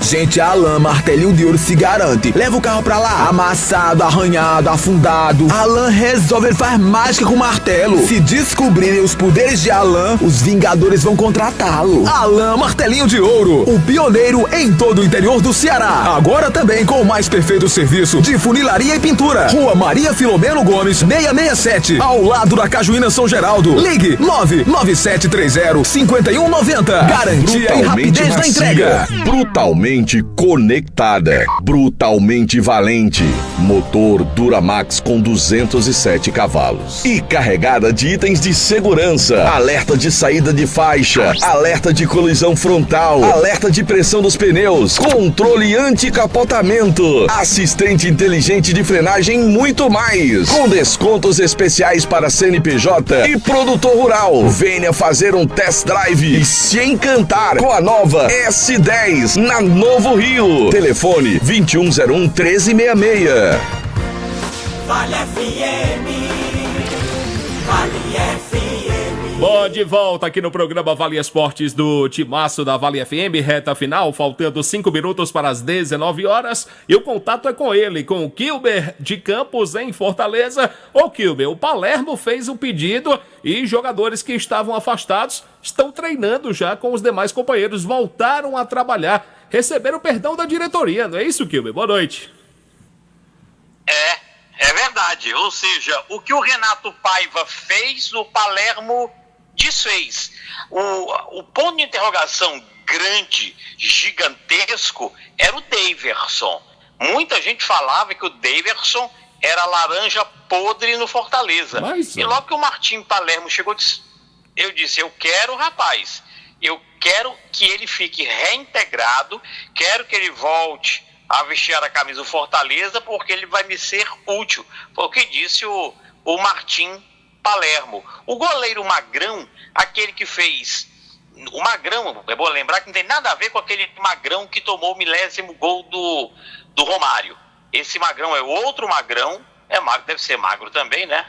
Gente, a Alan Martelinho de Ouro se garante. Leva o carro pra lá, amassado, arranhado, afundado. Alan resolve, ele faz mágica com o martelo. Se descobrirem os poderes de Alan, os Vingadores vão contratá-lo. Alan Martelinho de Ouro, o pioneiro em todo o interior do Ceará. Agora também com o mais perfeito serviço de funilaria e pintura. Rua Maria Filomeno Gomes, 667, ao lado da Cajuína São Geraldo. Ligue 99730-5190. Garantia e rapidez na entrega. Brutalmente conectada, brutalmente valente, motor Duramax com 207 cavalos e carregada de itens de segurança, alerta de saída de faixa, alerta de colisão frontal, alerta de pressão dos pneus, controle anti-capotamento, assistente inteligente de frenagem e muito mais, com descontos especiais para CNPJ e produtor rural. Venha fazer um test drive e se encantar com a nova S10 na Novo Rio. Telefone 2101-1366. Vale FM. Vale FM. Bom, de volta aqui no programa Vale Esportes do Timaço da Vale FM, reta final, faltando 5 minutos para as 19 horas. E o contato é com ele, com o Kilber de Campos, em Fortaleza. Ô Kilber, o Palermo fez um pedido e jogadores que estavam afastados estão treinando já com os demais companheiros, voltaram a trabalhar. Receberam o perdão da diretoria, não é isso, Kilber? Boa noite. É verdade. Ou seja, o que o Renato Paiva fez, o Palermo desfez. O ponto de interrogação grande, gigantesco, era o Daverson. Muita gente falava que o Daverson era laranja podre no Fortaleza. E logo que o Martim Palermo chegou, disse... Eu disse, eu quero o rapaz, eu quero que ele fique reintegrado, quero que ele volte a vestir a camisa do Fortaleza, porque ele vai me ser útil. Foi o que disse o Martim Palermo. O goleiro Magrão, aquele que fez... O Magrão, é bom lembrar que não tem nada a ver com aquele Magrão que tomou o milésimo gol do Romário. Esse Magrão é outro Magrão, é magro, deve ser magro também, né?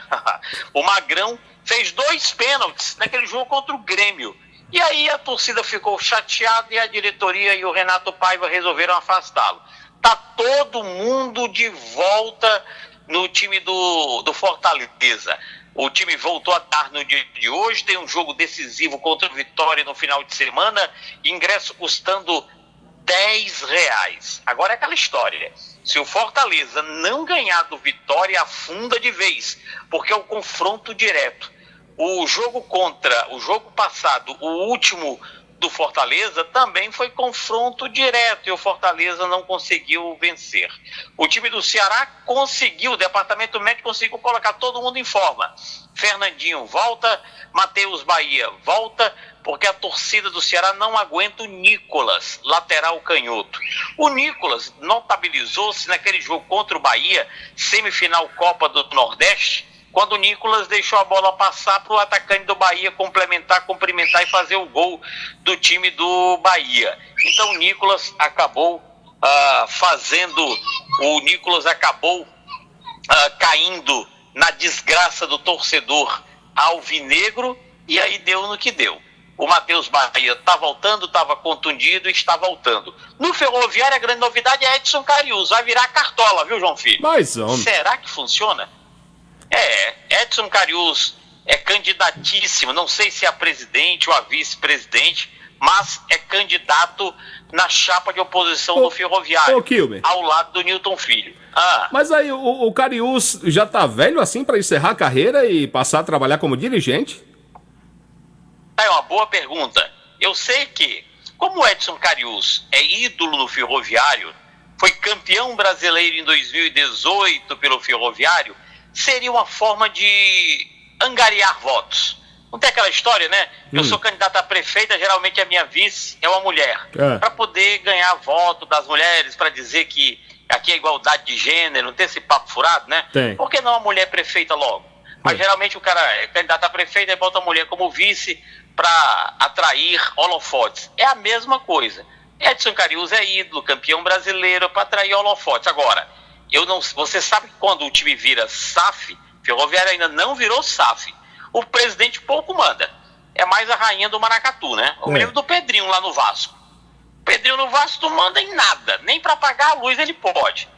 O Magrão fez 2 pênaltis naquele jogo contra o Grêmio. E aí a torcida ficou chateada e a diretoria e o Renato Paiva resolveram afastá-lo. Tá todo mundo de volta no time do Fortaleza. O time voltou a estar no dia de hoje, tem um jogo decisivo contra o Vitória no final de semana, ingresso custando R$10. Agora é aquela história, se o Fortaleza não ganhar do Vitória, afunda de vez, porque é o confronto direto. O jogo passado, o último do Fortaleza, também foi confronto direto e o Fortaleza não conseguiu vencer. O time do Ceará conseguiu, o departamento médico conseguiu colocar todo mundo em forma. Fernandinho volta, Matheus Bahia volta, porque a torcida do Ceará não aguenta o Nicolas, lateral canhoto. O Nicolas notabilizou-se naquele jogo contra o Bahia, semifinal Copa do Nordeste, quando o Nicolas deixou a bola passar para o atacante do Bahia complementar, cumprimentar e fazer o gol do time do Bahia. Então o Nicolas acabou caindo na desgraça do torcedor alvinegro, e aí deu no que deu. O Matheus Bahia está voltando, estava contundido e está voltando. No Ferroviário, a grande novidade é Edson Carius, vai virar cartola, viu, João Filho? Mas, homem. Será que funciona? Edson Carius é candidatíssimo, não sei se é a presidente ou a vice-presidente, mas é candidato na chapa de oposição do Ferroviário, ao lado do Newton Filho. Mas aí o Carius já tá velho assim para encerrar a carreira e passar a trabalhar como dirigente? É uma boa pergunta. Eu sei que, como o Edson Carius é ídolo no Ferroviário, foi campeão brasileiro em 2018 pelo Ferroviário, seria uma forma de angariar votos. Não tem aquela história, né? Eu sou candidato a prefeita, geralmente a minha vice é uma mulher. Para poder ganhar voto das mulheres, para dizer que aqui é igualdade de gênero, não tem esse papo furado, né? Tem. Por que não a mulher prefeita logo? Mas geralmente o cara é candidato a prefeita e bota a mulher como vice para atrair holofotes. É a mesma coisa. Edson Carius é ídolo, campeão brasileiro, para atrair holofotes. Agora, você sabe que quando o time vira SAF, Ferroviário ainda não virou SAF, o presidente pouco manda. É mais a rainha do maracatu, né? Eu me lembro do Pedrinho lá no Vasco. O Pedrinho no Vasco não manda em nada, nem para apagar a luz ele pode.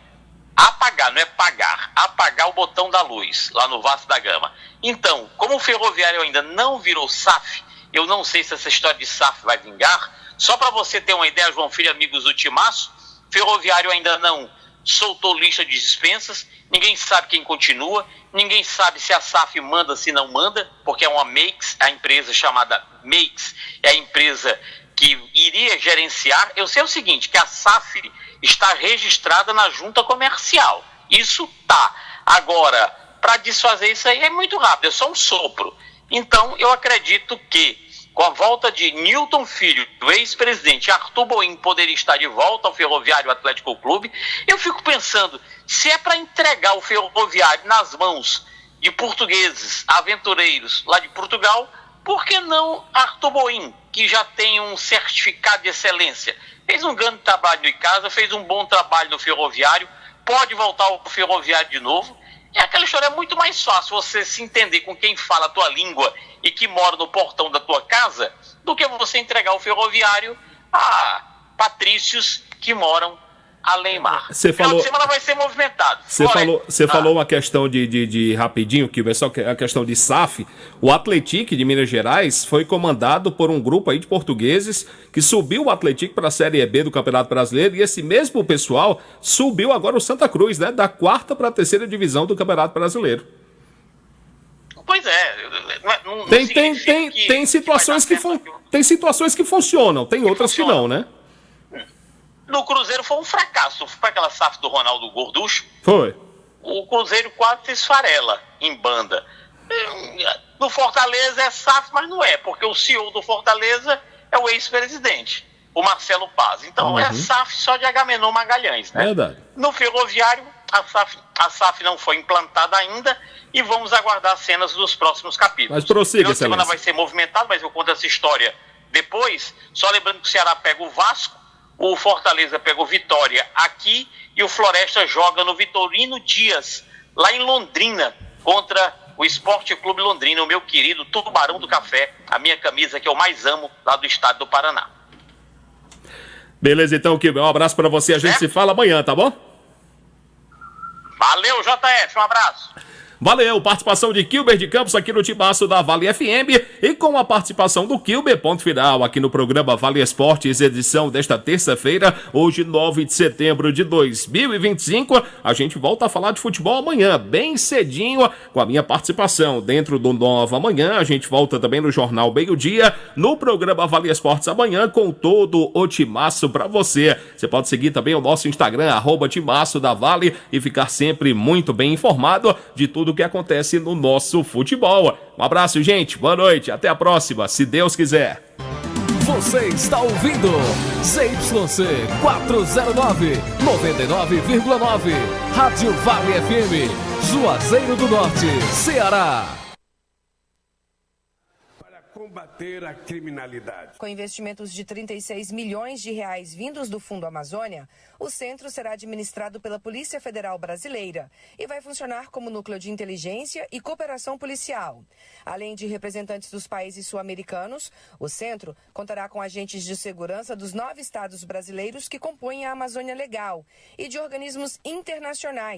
Apagar, não é pagar, apagar o botão da luz, lá no Vasco da Gama. Então, como o Ferroviário ainda não virou SAF, eu não sei se essa história de SAF vai vingar. Só para você ter uma ideia, João Filho, amigos do Timaço, Ferroviário ainda não soltou lista de dispensas, ninguém sabe quem continua, ninguém sabe se a SAF manda, se não manda, porque é uma Makes, a empresa chamada Makes, é a empresa que iria gerenciar. Eu sei o seguinte, que a SAF está registrada na junta comercial, isso tá. Agora, para desfazer isso aí é muito rápido, é só um sopro. Então, eu acredito que com a volta de Newton Filho, do ex-presidente Arthur Boim, poderia estar de volta ao Ferroviário Atlético Clube. Eu fico pensando, se é para entregar o Ferroviário nas mãos de portugueses, aventureiros lá de Portugal, por que não Arthur Boim, que já tem um certificado de excelência? Fez um grande trabalho no Icasa, fez um bom trabalho no Ferroviário, pode voltar ao Ferroviário de novo. É aquela história, é muito mais fácil você se entender com quem fala a tua língua e que mora no portão da tua casa, do que você entregar o Ferroviário a patrícios que moram além mar. Você falou, a semana vai ser movimentado. Você falou uma questão de rapidinho, que é só a questão de SAF. O Atlético de Minas Gerais foi comandado por um grupo aí de portugueses que subiu o Atlético para a Série B do Campeonato Brasileiro, e esse mesmo pessoal subiu agora o Santa Cruz, né, da 4ª para a 3ª divisão do Campeonato Brasileiro. Pois é. Não tem situações tem situações que funcionam, tem outras que não, né? No Cruzeiro foi um fracasso. Foi aquela SAF do Ronaldo Gorducho. Foi. O Cruzeiro quase se esfarela em banda. No Fortaleza é SAF, mas não é, porque o CEO do Fortaleza é o ex-presidente, o Marcelo Paz. Então é SAF só de Agamenon Magalhães, né? Verdade. No Ferroviário, a SAF não foi implantada ainda e vamos aguardar cenas dos próximos capítulos. Mas prossiga, a semana excelência. vai ser movimentado, mas eu conto essa história depois. Só lembrando que o Ceará pega o Vasco, o Fortaleza pega o Vitória aqui e o Floresta joga no Vitorino Dias, lá em Londrina, contra o Esporte Clube Londrina, o meu querido Tubarão do Café, a minha camisa que eu mais amo lá do estado do Paraná. Beleza, então, Kilber, um abraço pra você. A gente se fala amanhã, tá bom? Valeu, JF, um abraço. Valeu, participação de Kilber de Campos aqui no Timaço da Vale FM e com a participação do Kilber, ponto final aqui no programa Vale Esportes, edição desta terça-feira, hoje 9 de setembro de 2025. A gente volta a falar de futebol amanhã, bem cedinho, com a minha participação dentro do Nova Amanhã. A gente volta também no Jornal Meio-Dia, no programa Vale Esportes amanhã, com todo o Timaço pra você. Você pode seguir também o nosso Instagram, @Timaço da Vale, e ficar sempre muito bem informado de tudo que acontece no nosso futebol. Um abraço, gente. Boa noite. Até a próxima, se Deus quiser. Você está ouvindo ZYC 409, 99,9. Rádio Vale FM, Juazeiro do Norte, Ceará. Combater a criminalidade. Com investimentos de 36 milhões de reais vindos do Fundo Amazônia, o centro será administrado pela Polícia Federal Brasileira e vai funcionar como núcleo de inteligência e cooperação policial. Além de representantes dos países sul-americanos, o centro contará com agentes de segurança dos 9 estados brasileiros que compõem a Amazônia Legal e de organismos internacionais.